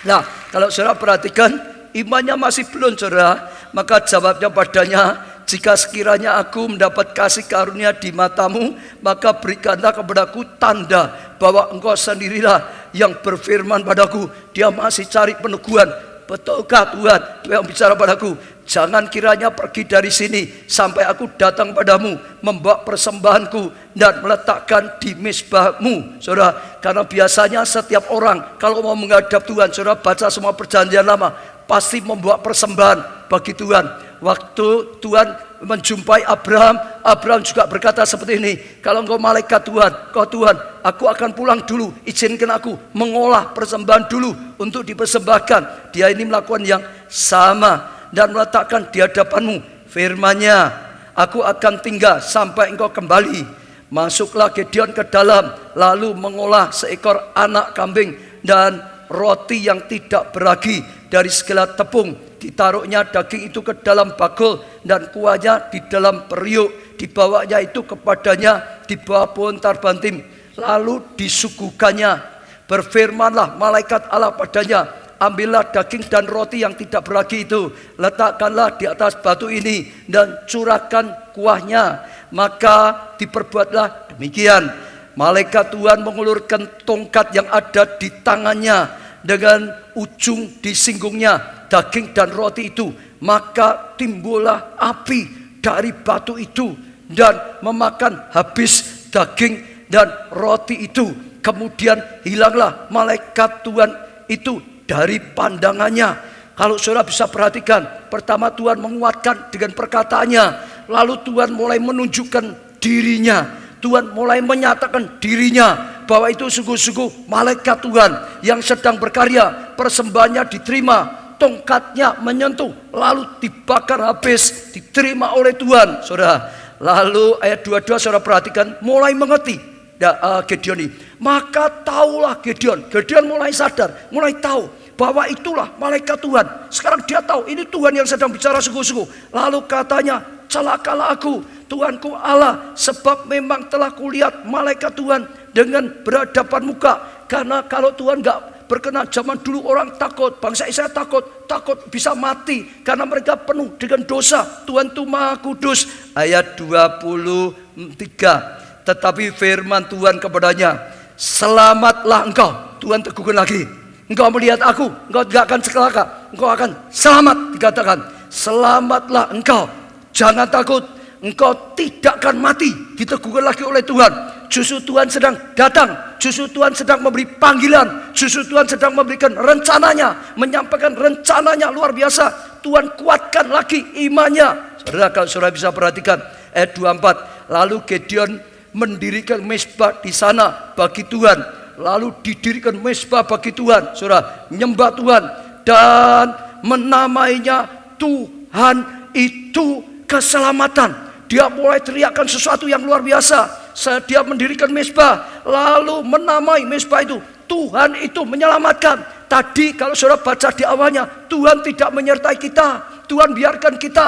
Nah, kalau saudara perhatikan, imannya masih belum saudara, maka jawabnya padanya, jika sekiranya aku mendapat kasih karunia di matamu, maka berikanlah kepadaku tanda bahwa engkau sendirilah yang berfirman padaku. Dia masih cari peneguhan. Betulkah Tuhan yang bicara padaku? Jangan kiranya pergi dari sini sampai aku datang padamu, membawa persembahanku dan meletakkan di mezbahmu. Saudara, karena biasanya setiap orang kalau mau menghadap Tuhan, saudara baca semua perjanjian lama, pasti membawa persembahan bagi Tuhan. Waktu Tuhan menjumpai Abraham, Abraham juga berkata seperti ini, kalau engkau malaikat Tuhan, kau Tuhan, aku akan pulang dulu, izinkan aku mengolah persembahan dulu untuk dipersembahkan. Dia ini melakukan yang sama dan meletakkan di hadapanmu firman-Nya, aku akan tinggal sampai engkau kembali. Masuklah Gideon ke dalam, lalu mengolah seekor anak kambing dan roti yang tidak beragi dari segala tepung. Ditaruhnya daging itu ke dalam bakul dan kuahnya di dalam periuk. Dibawanya itu kepadanya di bawah pohon tarbantim. Lalu disuguhkannya. Berfirmanlah malaikat Allah padanya, ambillah daging dan roti yang tidak beragi itu, letakkanlah di atas batu ini dan curahkan kuahnya. Maka diperbuatlah demikian. Malaikat Tuhan mengulurkan tongkat yang ada di tangannya, dengan ujung disinggungnya daging dan roti itu. Maka timbullah api dari batu itu dan memakan habis daging dan roti itu. Kemudian hilanglah malaikat Tuhan itu dari pandangannya. Kalau saudara bisa perhatikan, pertama Tuhan menguatkan dengan perkataannya, lalu Tuhan mulai menunjukkan dirinya. Tuhan mulai menyatakan dirinya bahwa itu sungguh-sungguh malaikat Tuhan yang sedang berkarya. Persembahannya diterima, tongkatnya menyentuh, lalu dibakar habis, diterima oleh Tuhan. Saudara, lalu ayat 22 saudara perhatikan, mulai mengerti Gideon ini. Maka taulah Gideon mulai sadar, mulai tahu bahwa itulah malaikat Tuhan. Sekarang dia tahu ini Tuhan yang sedang bicara sungguh-sungguh. Lalu katanya, celakalah aku, Tuhanku Allah, sebab memang telah kulihat malaikat Tuhan dengan berhadapan muka. Karena kalau Tuhan gak berkenan. Zaman dulu orang takut, bangsa Israel takut bisa mati karena mereka penuh dengan dosa. Tuhan itu Maha Kudus. Ayat 23. Tetapi firman Tuhan kepadanya, selamatlah engkau. Tuhan teguhkan lagi, engkau melihat aku, engkau tidak akan celaka, engkau akan selamat. Dikatakan, selamatlah engkau, jangan takut, engkau tidak akan mati. Diteguhkan lagi oleh Tuhan. Justru Tuhan sedang datang, justru Tuhan sedang memberi panggilan, justru Tuhan sedang memberikan rencananya, menyampaikan rencananya luar biasa. Tuhan kuatkan lagi imannya. Saudara, kalau saudara bisa perhatikan ayat 24, lalu Gideon mendirikan mezbah di sana bagi Tuhan. Lalu didirikan mezbah bagi Tuhan. Saudara, nyembah Tuhan dan menamainya Tuhan itu keselamatan. Dia mulai teriakkan sesuatu yang luar biasa. Dia mendirikan mezbah, lalu menamai mezbah itu, Tuhan itu menyelamatkan. Tadi kalau saudara baca di awalnya, Tuhan tidak menyertai kita, Tuhan biarkan kita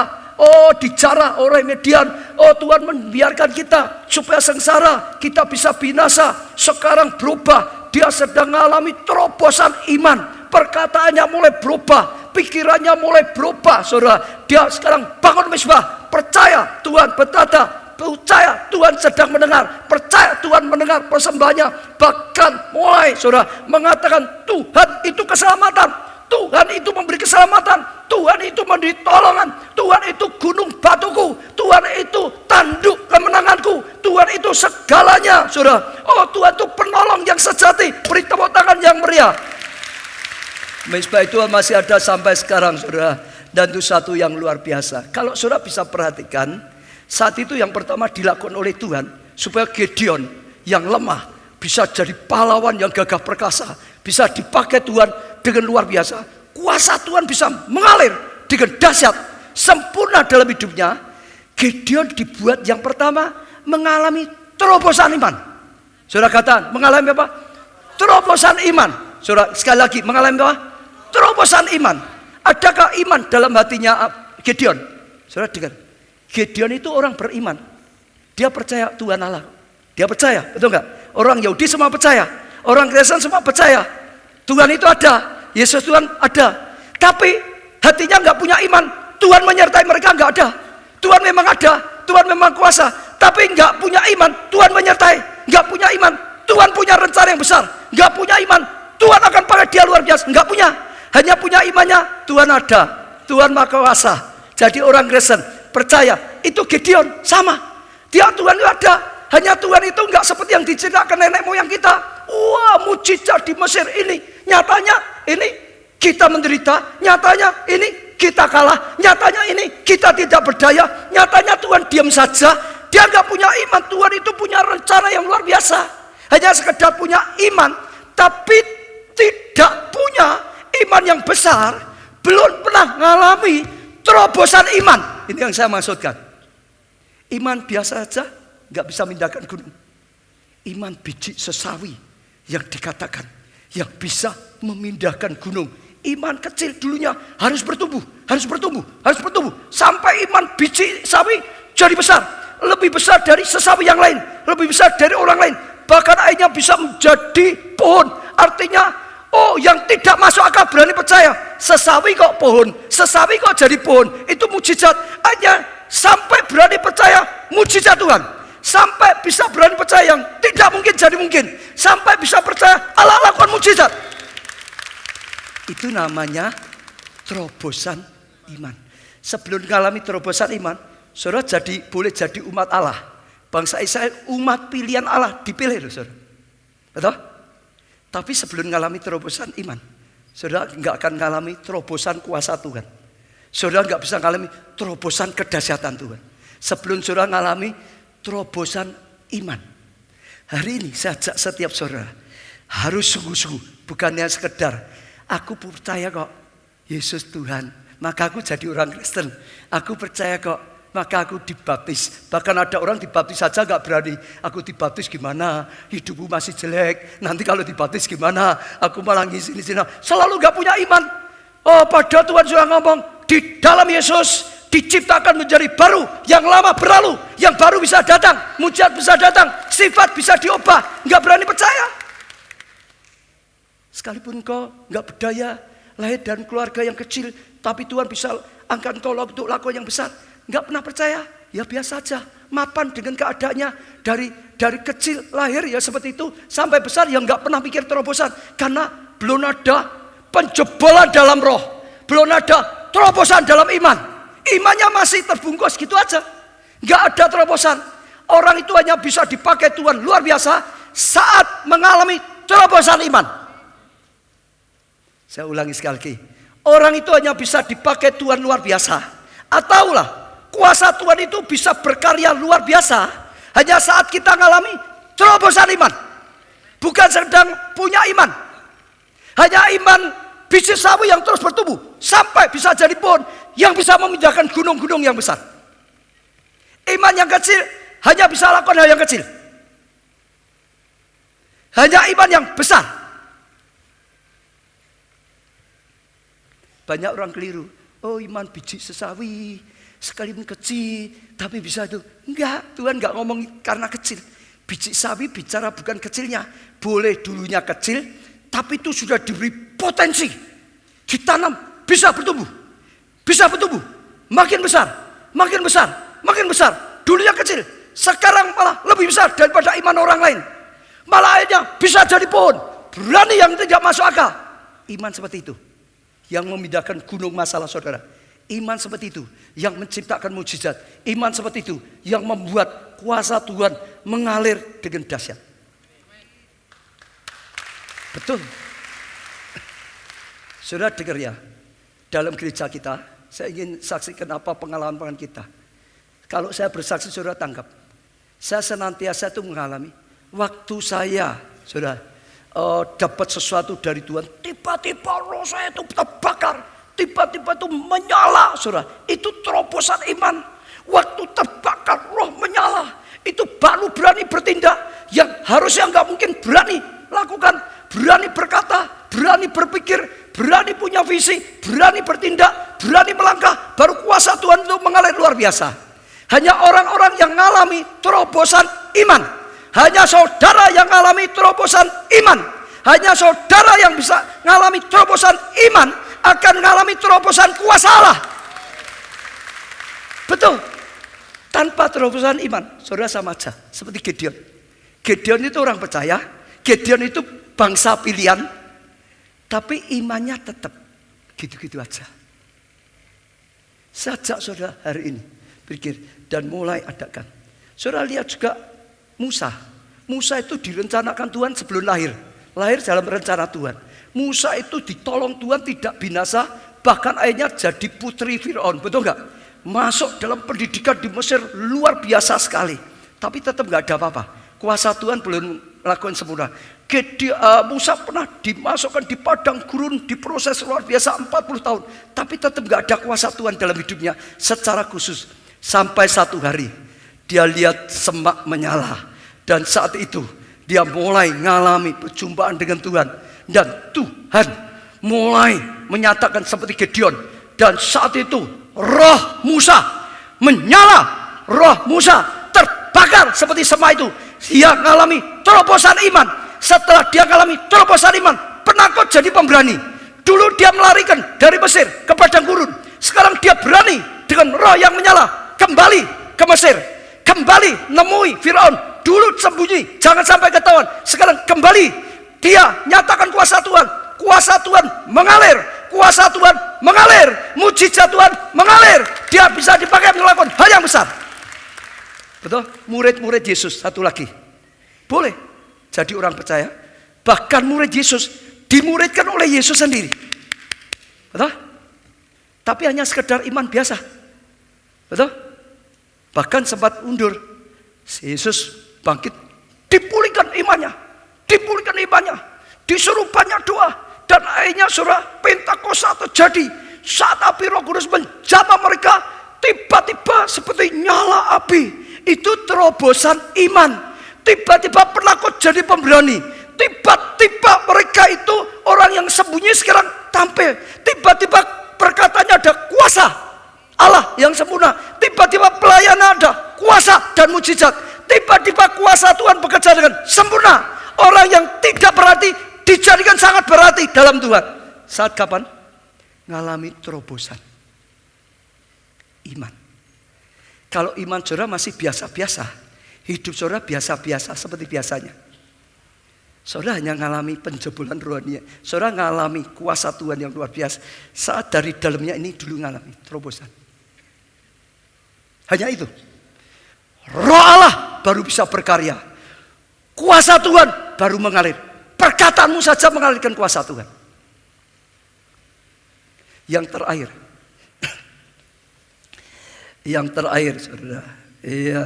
dijarah oleh Midian. Tuhan membiarkan kita supaya sengsara, kita bisa binasa. Sekarang berubah, dia sedang mengalami terobosan iman. Perkataannya mulai berubah, pikirannya mulai berubah. Saudara, dia sekarang bangun mezbah, percaya Tuhan bertata, percaya Tuhan sedang mendengar, percaya Tuhan mendengar persembahannya. Bahkan mulai saudara mengatakan Tuhan itu keselamatan, Tuhan itu memberi keselamatan, Tuhan itu memberi tolongan, Tuhan itu gunung batuku, Tuhan itu tanduk kemenanganku, Tuhan itu segalanya. Saudara, Tuhan itu penolong yang sejati. Beri tepuk tangan yang meriah. Mezbah itu masih ada sampai sekarang, saudara. Dan itu satu yang luar biasa. Kalau saudara bisa perhatikan, saat itu yang pertama dilakukan oleh Tuhan supaya Gideon yang lemah bisa jadi pahlawan yang gagah perkasa, bisa dipakai Tuhan dengan luar biasa. Kuasa Tuhan bisa mengalir dengan dahsyat, sempurna dalam hidupnya. Gideon dibuat yang pertama mengalami terobosan iman. Saudara katakan, mengalami apa? Terobosan iman. Saudara, sekali lagi, mengalami apa? Terobosan iman. Adakah iman dalam hatinya Gideon? Saudara dengar, Gideon itu orang beriman. Dia percaya Tuhan Allah. Dia percaya, betul enggak? Orang Yahudi semua percaya, orang Kristen semua percaya Tuhan itu ada, Yesus Tuhan ada. Tapi hatinya enggak punya iman. Tuhan menyertai mereka enggak ada. Tuhan memang ada, Tuhan memang kuasa, tapi enggak punya iman. Tuhan menyertai, enggak punya iman. Tuhan punya rencana yang besar, enggak punya iman. Tuhan akan pakai dia luar biasa, enggak punya. Hanya punya imannya, Tuhan ada, Tuhan Maha Kuasa. Jadi orang Kristen percaya itu Gideon sama. Dia Tuhan itu ada. Hanya Tuhan itu enggak seperti yang diceritakan nenek moyang kita. Wah, mujizat di Mesir ini. Nyatanya ini kita menderita. Nyatanya ini kita kalah. Nyatanya ini kita tidak berdaya. Nyatanya Tuhan diam saja. Dia enggak punya iman. Tuhan itu punya rencana yang luar biasa. Hanya sekedar punya iman, tapi tidak punya iman yang besar. Belum pernah mengalami terobosan iman. Ini yang saya maksudkan. Iman biasa saja nggak bisa memindahkan gunung. Iman biji sesawi yang dikatakan yang bisa memindahkan gunung. Iman kecil dulunya harus bertumbuh, harus bertumbuh, harus bertumbuh sampai iman biji sawi jadi besar, lebih besar dari sesawi yang lain, lebih besar dari orang lain. Bahkan akhirnya bisa menjadi pohon. Artinya yang tidak masuk akal berani percaya. Sesawi kok pohon, sesawi kok jadi pohon. Itu mujizat. Hanya sampai berani percaya mujizat Tuhan. Sampai bisa berani percaya yang tidak mungkin jadi mungkin. Sampai bisa percaya Allah lakukan mujizat. Itu namanya terobosan iman. Sebelum mengalami terobosan iman, saudara boleh jadi umat Allah. Bangsa Israel umat pilihan Allah, dipilih loh saudara. Betul? Tapi sebelum mengalami terobosan iman, saudara nggak akan mengalami terobosan kuasa Tuhan. Saudara nggak bisa mengalami terobosan kedahsyatan Tuhan sebelum saudara mengalami terobosan iman. Hari ini saya ajak setiap saudara harus sungguh-sungguh, bukannya sekedar aku percaya kok Yesus Tuhan, maka aku jadi orang Kristen. Aku percaya kok, maka aku dibaptis. Bahkan ada orang dibaptis saja gak berani. Aku dibaptis gimana? Hidupku masih jelek. Nanti kalau dibaptis gimana? Aku malah ngisi-sini. Selalu gak punya iman. Padahal Tuhan sudah ngomong, di dalam Yesus diciptakan menjadi baru. Yang lama berlalu, yang baru bisa datang. Mujizat bisa datang, sifat bisa diubah. Gak berani percaya. Sekalipun kau nggak berdaya, lahir dan keluarga yang kecil, tapi Tuhan bisa angkat kau untuk lakukan yang besar. Nggak pernah percaya, ya biasa aja. Mapan dengan keadaannya dari kecil lahir ya seperti itu sampai besar yang nggak pernah pikir terobosan karena belum ada penjebolan dalam roh, belum ada terobosan dalam iman. Imannya masih terbungkus gitu aja, nggak ada terobosan. Orang itu hanya bisa dipakai Tuhan luar biasa saat mengalami terobosan iman. Saya ulangi sekali lagi. Orang itu hanya bisa dipakai Tuhan luar biasa. Ataulah kuasa Tuhan itu bisa berkarya luar biasa hanya saat kita mengalami terobosan iman. Bukan sedang punya iman. Hanya iman biji sawi yang terus bertumbuh sampai bisa jadi pohon yang bisa memindahkan gunung-gunung yang besar. Iman yang kecil hanya bisa lakukan hal yang kecil. Hanya iman yang besar. Banyak orang keliru. Oh, iman biji sesawi, sekalipun kecil, tapi bisa itu. Enggak, Tuhan enggak ngomong karena kecil. Biji sawi bicara bukan kecilnya. Boleh dulunya kecil, tapi itu sudah diberi potensi. Ditanam, bisa bertumbuh. Bisa bertumbuh. Makin besar, makin besar, makin besar. Dulunya kecil, sekarang malah lebih besar daripada iman orang lain. Malah akhirnya bisa jadi pohon. Berani yang tidak masuk akal. Iman seperti itu yang memindahkan gunung masalah saudara. Iman seperti itu yang menciptakan mukjizat. Iman seperti itu yang membuat kuasa Tuhan mengalir dengan dahsyat. Betul. Saudara dengar ya, dalam gereja kita, saya ingin saksikan apa pengalaman kita. Kalau saya bersaksi, saudara tangkap. Saya senantiasa itu mengalami waktu saya, saudara, dapat sesuatu dari Tuhan, tiba-tiba roh saya itu terbakar, tiba-tiba itu menyala, saudara. Itu terobosan iman. Waktu terbakar roh menyala, itu baru berani bertindak yang harusnya nggak mungkin berani lakukan, berani berkata, berani berpikir, berani punya visi, berani bertindak, berani melangkah. Baru kuasa Tuhan itu mengalir luar biasa. Hanya orang-orang yang mengalami terobosan iman. Hanya saudara yang mengalami terobosan iman. Hanya saudara yang bisa mengalami terobosan iman akan mengalami terobosan kuasa Allah. Betul. Tanpa terobosan iman, saudara sama aja seperti Gideon. Gideon itu orang percaya, Gideon itu bangsa pilihan, tapi imannya tetap gitu-gitu aja. Sejak saudara hari ini pikir dan mulai adakan. Saudara lihat juga Musa. Musa itu direncanakan Tuhan sebelum lahir. Lahir dalam rencana Tuhan. Musa itu ditolong Tuhan tidak binasa. Bahkan akhirnya jadi putri Firaun. Betul nggak? Masuk dalam pendidikan di Mesir luar biasa sekali. Tapi tetap nggak ada apa-apa. Kuasa Tuhan belum lakukan sempurna. Musa pernah dimasukkan di padang gurun. Diproses luar biasa 40 tahun. Tapi tetap nggak ada kuasa Tuhan dalam hidupnya. Secara khusus. Sampai satu hari dia lihat semak menyala. Dan saat itu dia mulai mengalami perjumpaan dengan Tuhan. Dan Tuhan mulai menyatakan seperti Gideon. Dan saat itu roh Musa menyala. Roh Musa terbakar seperti semak itu. Dia mengalami terobosan iman. Setelah dia mengalami terobosan iman, penakut jadi pemberani. Dulu dia melarikan dari Mesir ke padang gurun. Sekarang dia berani dengan roh yang menyala kembali ke Mesir. Kembali nemui Firaun. Dulu sembunyi, jangan sampai ketahuan. Sekarang kembali, dia nyatakan kuasa Tuhan. Kuasa Tuhan mengalir. Kuasa Tuhan mengalir. Mujizat Tuhan mengalir. Dia bisa dipakai melakukan hal yang besar. Betul? Murid-murid Yesus satu lagi. Boleh jadi orang percaya. Bahkan murid Yesus dimuridkan oleh Yesus sendiri. Betul? Tapi hanya sekedar iman biasa. Betul? Bahkan sempat undur. Yesus bangkit, dipulihkan imannya, disuruh banyak doa, dan akhirnya saudara Pentakosta terjadi. Saat api Roh Kudus menjamah mereka, tiba-tiba seperti nyala api. Itu terobosan iman. Tiba-tiba penakut jadi pemberani. Tiba-tiba mereka itu orang yang sembunyi sekarang tampil. Tiba-tiba perkataannya ada kuasa Allah yang sempurna. Tiba-tiba pelayanan ada kuasa dan mujizat. Tiba-tiba kuasa Tuhan bekerja dengan sempurna. Orang yang tidak berarti dijadikan sangat berarti dalam Tuhan. Saat kapan? Ngalami terobosan iman. Kalau iman saudara masih biasa-biasa, hidup saudara biasa-biasa seperti biasanya, saudara hanya ngalami penjebolan rohani. Saudara ngalami kuasa Tuhan yang luar biasa saat dari dalamnya ini dulu ngalami terobosan. Hanya itu. Roh Allah baru bisa berkarya. Kuasa Tuhan baru mengalir. Perkataanmu saja mengalirkan kuasa Tuhan. Yang terakhir. Yang terakhir, saudara. Iya.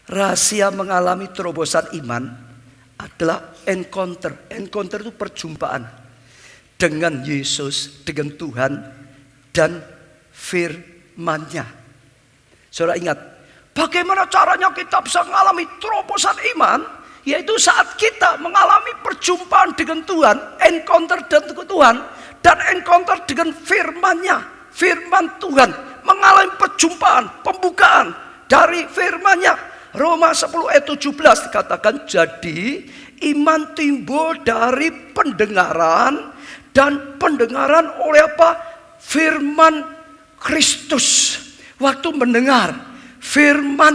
Rahasia mengalami terobosan iman adalah encounter. Encounter itu perjumpaan dengan Yesus, dengan Tuhan dan firman-Nya. Saudara ingat, bagaimana caranya kita bisa mengalami terobosan iman? Yaitu saat kita mengalami perjumpaan dengan Tuhan, encounter dengan Tuhan, dan encounter dengan firman-Nya. Firman Tuhan, mengalami perjumpaan, pembukaan dari firman-Nya. Roma 10 ayat 17 dikatakan, jadi iman timbul dari pendengaran, dan pendengaran oleh apa? Firman Kristus. Waktu mendengar firman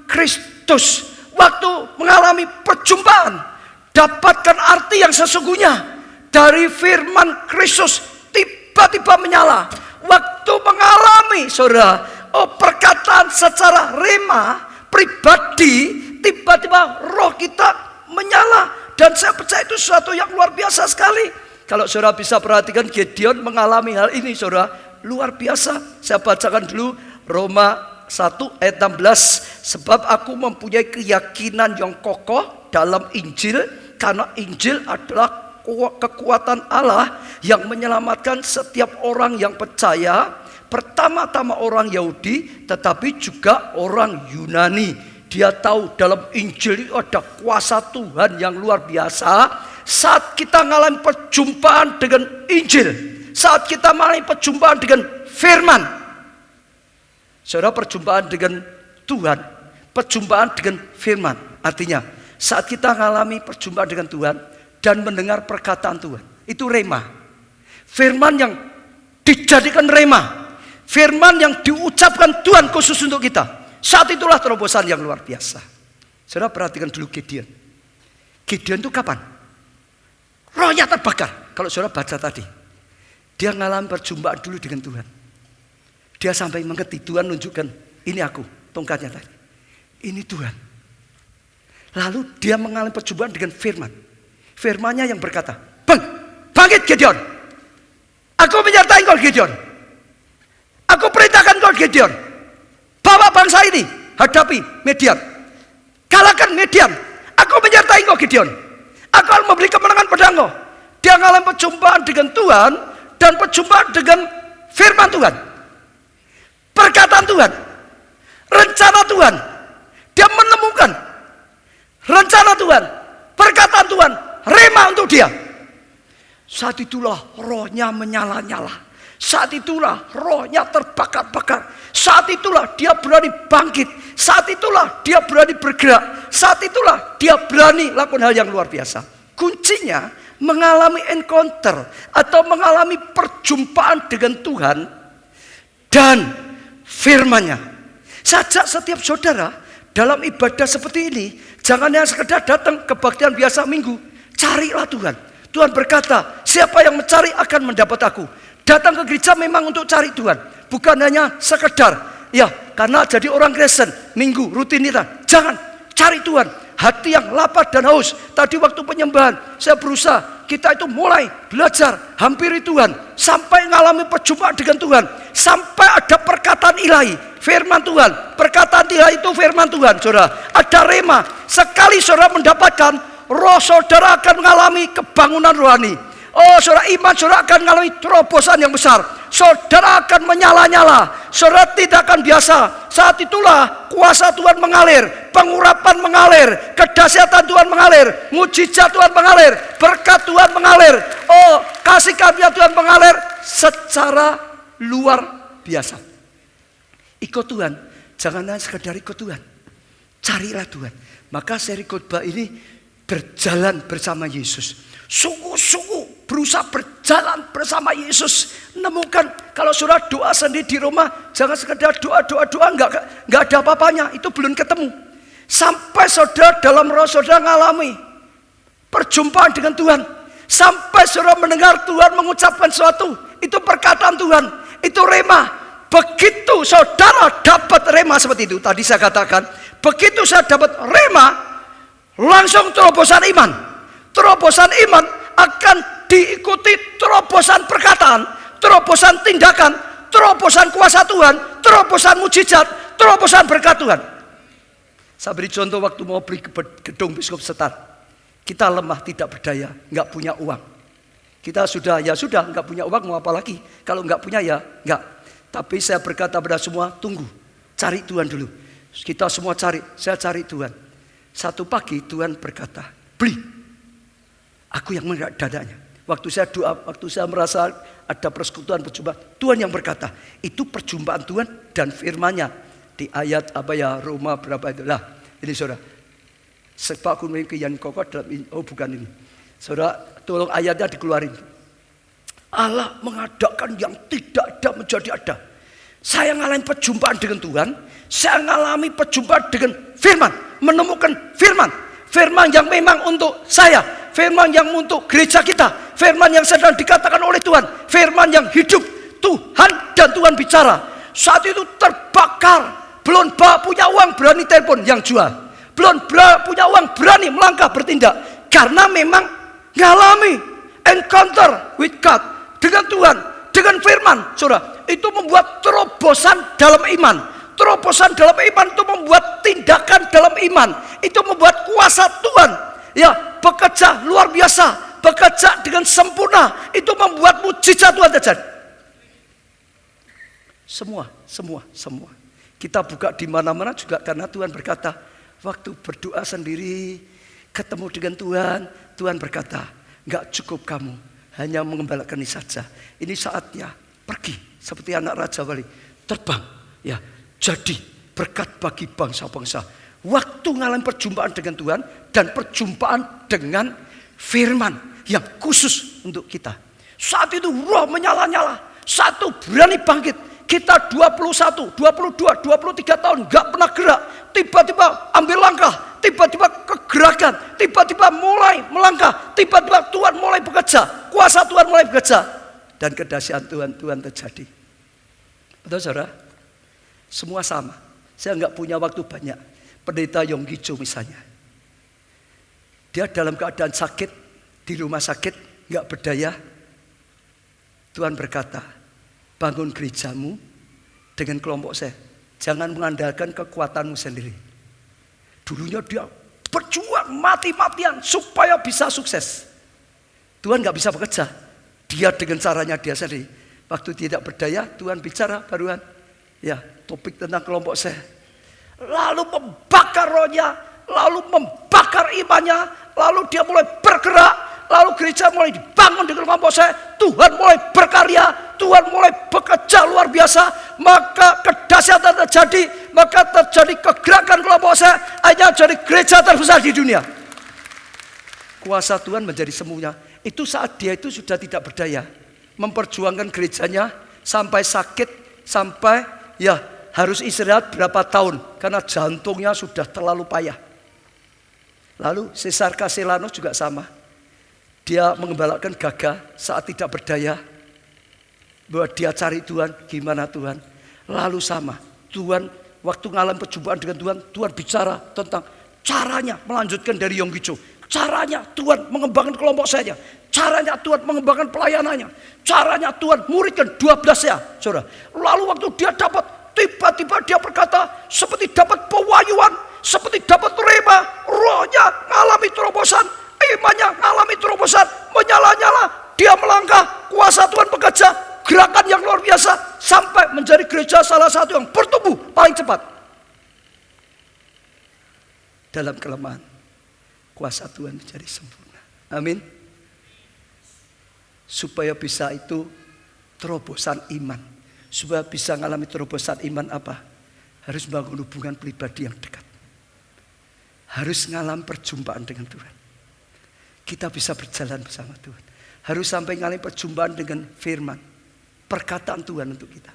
Kristus, waktu mengalami perjumpaan, dapatkan arti yang sesungguhnya dari firman Kristus, tiba-tiba menyala. Waktu mengalami, saudara, perkataan secara rema pribadi, tiba-tiba roh kita menyala. Dan saya percaya itu sesuatu yang luar biasa sekali. Kalau saudara bisa perhatikan, Gideon mengalami hal ini, saudara, luar biasa. Saya bacakan dulu Roma 1 ayat 16. Sebab aku mempunyai keyakinan yang kokoh dalam Injil, karena Injil adalah kekuatan Allah yang menyelamatkan setiap orang yang percaya, pertama-tama orang Yahudi tetapi juga orang Yunani. Dia tahu dalam Injil itu ada kuasa Tuhan yang luar biasa. Saat kita mengalami perjumpaan dengan Injil, saat kita mengalami perjumpaan dengan firman, saudara, perjumpaan dengan Tuhan, perjumpaan dengan firman, artinya saat kita mengalami perjumpaan dengan Tuhan dan mendengar perkataan Tuhan, itu rema. Firman yang dijadikan rema, firman yang diucapkan Tuhan khusus untuk kita. Saat itulah terobosan yang luar biasa. Saudara perhatikan dulu Gideon. Gideon itu kapan? Rohnya terbakar. Kalau saudara baca tadi, dia mengalami perjumpaan dulu dengan Tuhan. Dia sampai mengerti, Tuhan menunjukkan, ini aku, tongkatnya tadi. Ini Tuhan. Lalu dia mengalami perjumpaan dengan firman. Firman-Nya yang berkata, bangkit Gideon. Aku menyertai kau Gideon. Aku perintahkan kau Gideon. Bawa bangsa ini, hadapi Midian. Kalahkan Midian. Aku menyertai kau Gideon. Aku akan memberi kemenangan padamu. Dia mengalami perjumpaan dengan Tuhan dan perjumpaan dengan firman Tuhan. Perkataan Tuhan, rencana Tuhan. Dia menemukan rencana Tuhan, perkataan Tuhan, rema untuk dia. Saat itulah rohnya menyala-nyala. Saat itulah rohnya terbakar-bakar. Saat itulah dia berani bangkit. Saat itulah dia berani bergerak. Saat itulah dia berani lakukan hal yang luar biasa. Kuncinya mengalami encounter atau mengalami perjumpaan dengan Tuhan dan firman-Nya. Sajak setiap saudara dalam ibadah seperti ini, jangan yang sekedar datang kebaktian biasa minggu. Carilah Tuhan. Tuhan berkata, siapa yang mencari akan mendapat aku. Datang ke gereja memang untuk cari Tuhan, bukan hanya sekedar ya karena jadi orang Kristen minggu rutinitas. Jangan, cari Tuhan, hati yang lapar dan haus. Tadi waktu penyembahan saya berusaha, kita itu mulai belajar hampiri Tuhan sampai mengalami perjumpaan dengan Tuhan, sampai ada perkataan ilahi, firman Tuhan. Perkataan ilahi itu firman Tuhan, saudara. Ada rema. Sekali saudara mendapatkan, roh saudara akan mengalami kebangunan rohani. Oh saudara, iman saudara akan mengalami terobosan yang besar. Saudara akan menyala-nyala. Saudara tidak akan biasa. Saat itulah kuasa Tuhan mengalir, pengurapan mengalir, kedahsyatan Tuhan mengalir, mujizat Tuhan mengalir, berkat Tuhan mengalir. Oh, kasih karunia Tuhan mengalir secara luar biasa. Ikut Tuhan, jangan hanya sekedar ikut Tuhan, Carilah Tuhan. Maka seri khotbah ini berjalan bersama Yesus. Sungguh-sungguh berusaha berjalan bersama Yesus. Nemukan kalau saudara doa sendiri di rumah, jangan sekedar doa nggak ada apa-apanya. Itu belum ketemu. Sampai saudara dalam roh saudara ngalami perjumpaan dengan Tuhan. Sampai saudara mendengar Tuhan mengucapkan sesuatu. Itu perkataan Tuhan. Itu rema. Begitu saudara dapat rema seperti itu, tadi saya katakan, begitu saya dapat rema, langsung terobosan iman. Terobosan iman akan diikuti terobosan perkataan, terobosan tindakan, terobosan kuasa Tuhan, terobosan mujizat, terobosan berkat Tuhan. Saya beri contoh waktu mau beli gedung Biskup Setar. Kita lemah, tidak berdaya, nggak punya uang. Kita sudah, nggak punya uang, mau apa lagi? Kalau nggak punya ya nggak. Tapi saya berkata pada semua, tunggu, cari Tuhan dulu. Kita semua cari, saya cari Tuhan. Satu pagi Tuhan berkata, beli. Aku yang menggerak dadanya. Waktu saya doa, waktu saya merasa ada persekutuan perjumpaan, Tuhan yang berkata, itu perjumpaan Tuhan dan firman-Nya. Di ayat Roma berapa itu? Lah, ini saudara. Sebab aku memiliki yang kokoh dalam ini. Oh bukan ini. Saudara, tolong ayatnya dikeluarin. Allah mengadakan yang tidak ada menjadi ada. Saya ngalami perjumpaan dengan Tuhan. Saya ngalami perjumpaan dengan firman. Menemukan firman. Firman yang memang untuk saya. Firman yang untuk gereja kita. Firman yang sedang dikatakan oleh Tuhan. Firman yang hidup. Tuhan dan Tuhan bicara. Saat itu terbakar. Belum punya uang berani telepon yang jual. Belum punya uang berani melangkah bertindak. Karena memang ngalami encounter with God. Dengan Tuhan, dengan firman, saudara, itu membuat terobosan dalam iman. Terobosan dalam iman itu membuat tindakan dalam iman. Itu membuat kuasa Tuhan, ya, bekerja luar biasa, bekerja dengan sempurna. Itu membuat mujizat Tuhan terjadi. Semua. Kita buka di mana-mana juga karena Tuhan berkata, waktu berdoa sendiri, ketemu dengan Tuhan, Tuhan berkata, nggak cukup kamu hanya mengembalakan ini saja. Ini saatnya pergi seperti anak Raja Wali, terbang, ya, jadi berkat bagi bangsa-bangsa. Waktu ngalamin perjumpaan dengan Tuhan dan perjumpaan dengan firman yang khusus untuk kita. Saat itu roh menyala-nyala, satu berani bangkit. Kita 21, 22, 23 tahun gak pernah gerak. Tiba-tiba ambil langkah, tiba-tiba kegerakan, tiba-tiba mulai melangkah, tiba-tiba Tuhan mulai bekerja, kuasa Tuhan mulai bekerja, dan kedahsyatan Tuhan terjadi. Betul saudara? Semua sama. Saya gak punya waktu banyak. Pendeta Yonggi Cho misalnya, dia dalam keadaan sakit, di rumah sakit, gak berdaya. Tuhan berkata, bangun gerejamu dengan kelompok saya. Jangan mengandalkan kekuatanmu sendiri. Dulunya dia berjuang mati-matian supaya bisa sukses. Tuhan gak bisa bekerja. Dia dengan caranya dia sendiri. Waktu tidak berdaya, Tuhan bicara baruan. Ya, topik tentang kelompok saya. Lalu membakar rohnya, lalu membakar imannya, lalu dia mulai bergerak. Lalu gereja mulai dibangun dengan kelompok saya. Tuhan mulai berkarya. Tuhan mulai bekerja luar biasa. Maka kedahsyatan terjadi. Maka terjadi kegerakan kelompok saya. Hanya jadi gereja terbesar di dunia. Kuasa Tuhan menjadi semuanya. Itu saat dia itu sudah tidak berdaya. Memperjuangkan gerejanya. Sampai sakit. Sampai ya harus istirahat berapa tahun. Karena jantungnya sudah terlalu payah. Lalu Caesar Castellanos juga sama. Dia mengembalakan gagah saat tidak berdaya. Bahwa dia cari Tuhan, gimana Tuhan. Lalu sama, Tuhan waktu ngalamin perjumpaan dengan Tuhan, Tuhan bicara tentang caranya melanjutkan dari Yonggi Cho. Caranya Tuhan mengembangkan kelompok saya. Caranya Tuhan mengembangkan pelayanannya. Caranya Tuhan muridkan 12 ya, saudara. Lalu waktu dia dapat, tiba-tiba dia berkata, seperti dapat pewahyuan, seperti dapat rema, rohnya mengalami terobosan. Imannya mengalami terobosan, menyala-nyala, dia melangkah, kuasa Tuhan bekerja, gerakan yang luar biasa, sampai menjadi gereja salah satu yang bertumbuh paling cepat. Dalam kelemahan, kuasa Tuhan menjadi sempurna. Amin. Supaya bisa itu terobosan iman. Supaya bisa mengalami terobosan iman apa? Harus membangun hubungan pribadi yang dekat. harus ngalami perjumpaan dengan Tuhan. Kita bisa berjalan bersama Tuhan. Harus sampai ngalami perjumpaan dengan firman, perkataan Tuhan untuk kita.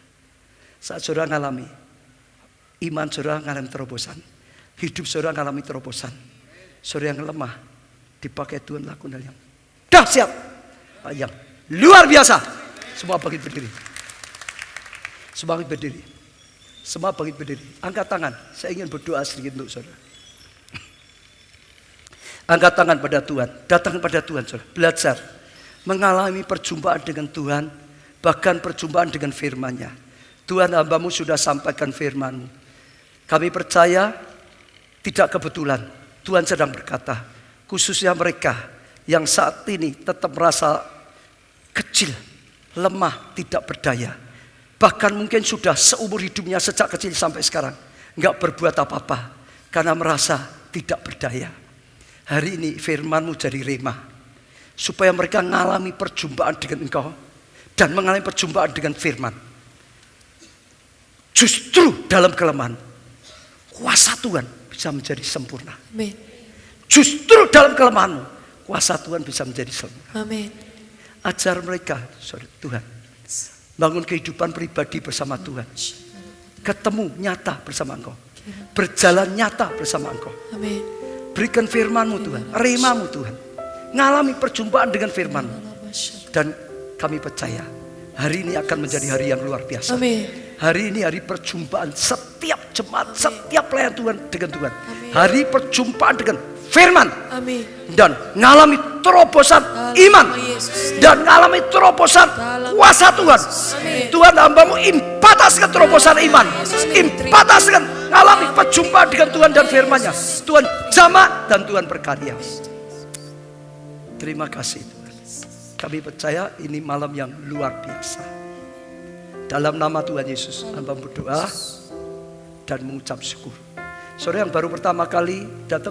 Saat saudara ngalami, iman saudara ngalami terobosan, hidup saudara ngalami terobosan, saudara yang lemah dipakai Tuhan lakukan hal yang dahsyat, yang luar biasa. Semua bangkit berdiri. Semua bangkit berdiri. Semua bangkit berdiri. Angkat tangan. Saya ingin berdoa sedikit untuk saudara. Angkat tangan pada Tuhan. Datang pada Tuhan saudara. Belajar. Mengalami perjumpaan dengan Tuhan. Bahkan perjumpaan dengan firman-Nya. Tuhan, hamba-Mu sudah sampaikan firman-Mu. Kami percaya tidak kebetulan. Tuhan sedang berkata. Khususnya mereka yang saat ini tetap merasa kecil, lemah, tidak berdaya. Bahkan mungkin sudah seumur hidupnya sejak kecil sampai sekarang nggak berbuat apa-apa karena merasa tidak berdaya. Hari ini firman-Mu jadi rema supaya mereka mengalami perjumpaan dengan Engkau dan mengalami perjumpaan dengan firman. Justru dalam kelemahan kuasa Tuhan bisa menjadi sempurna. Amin. Justru dalam kelemahan-Mu kuasa Tuhan bisa menjadi sempurna. Amin. Ajar mereka, Tuhan, bangun kehidupan pribadi bersama Tuhan. Ketemu nyata bersama Engkau. Berjalan nyata bersama Engkau. Amin. Berikan firman-Mu Tuhan, rema-Mu Tuhan. Ngalami perjumpaan dengan firman-Mu. Dan kami percaya hari ini akan menjadi hari yang luar biasa. Amin. Hari ini hari perjumpaan setiap jemaat, setiap pelayan Tuhan dengan Tuhan. Hari perjumpaan dengan firman. Amin. Dan ngalami terobosan iman. Dan ngalami terobosan kuasa Tuhan. Amin. Tuhan, hamba-Mu impataskan terobosan iman. Impataskan ngalami perjumpaan dengan Tuhan dan firman-Nya. Tuhan jamah dan Tuhan berkarya. Terima kasih Tuhan. Kami percaya ini malam yang luar biasa. Dalam nama Tuhan Yesus, hamba berdoa dan mengucap syukur. Saudara yang baru pertama kali datang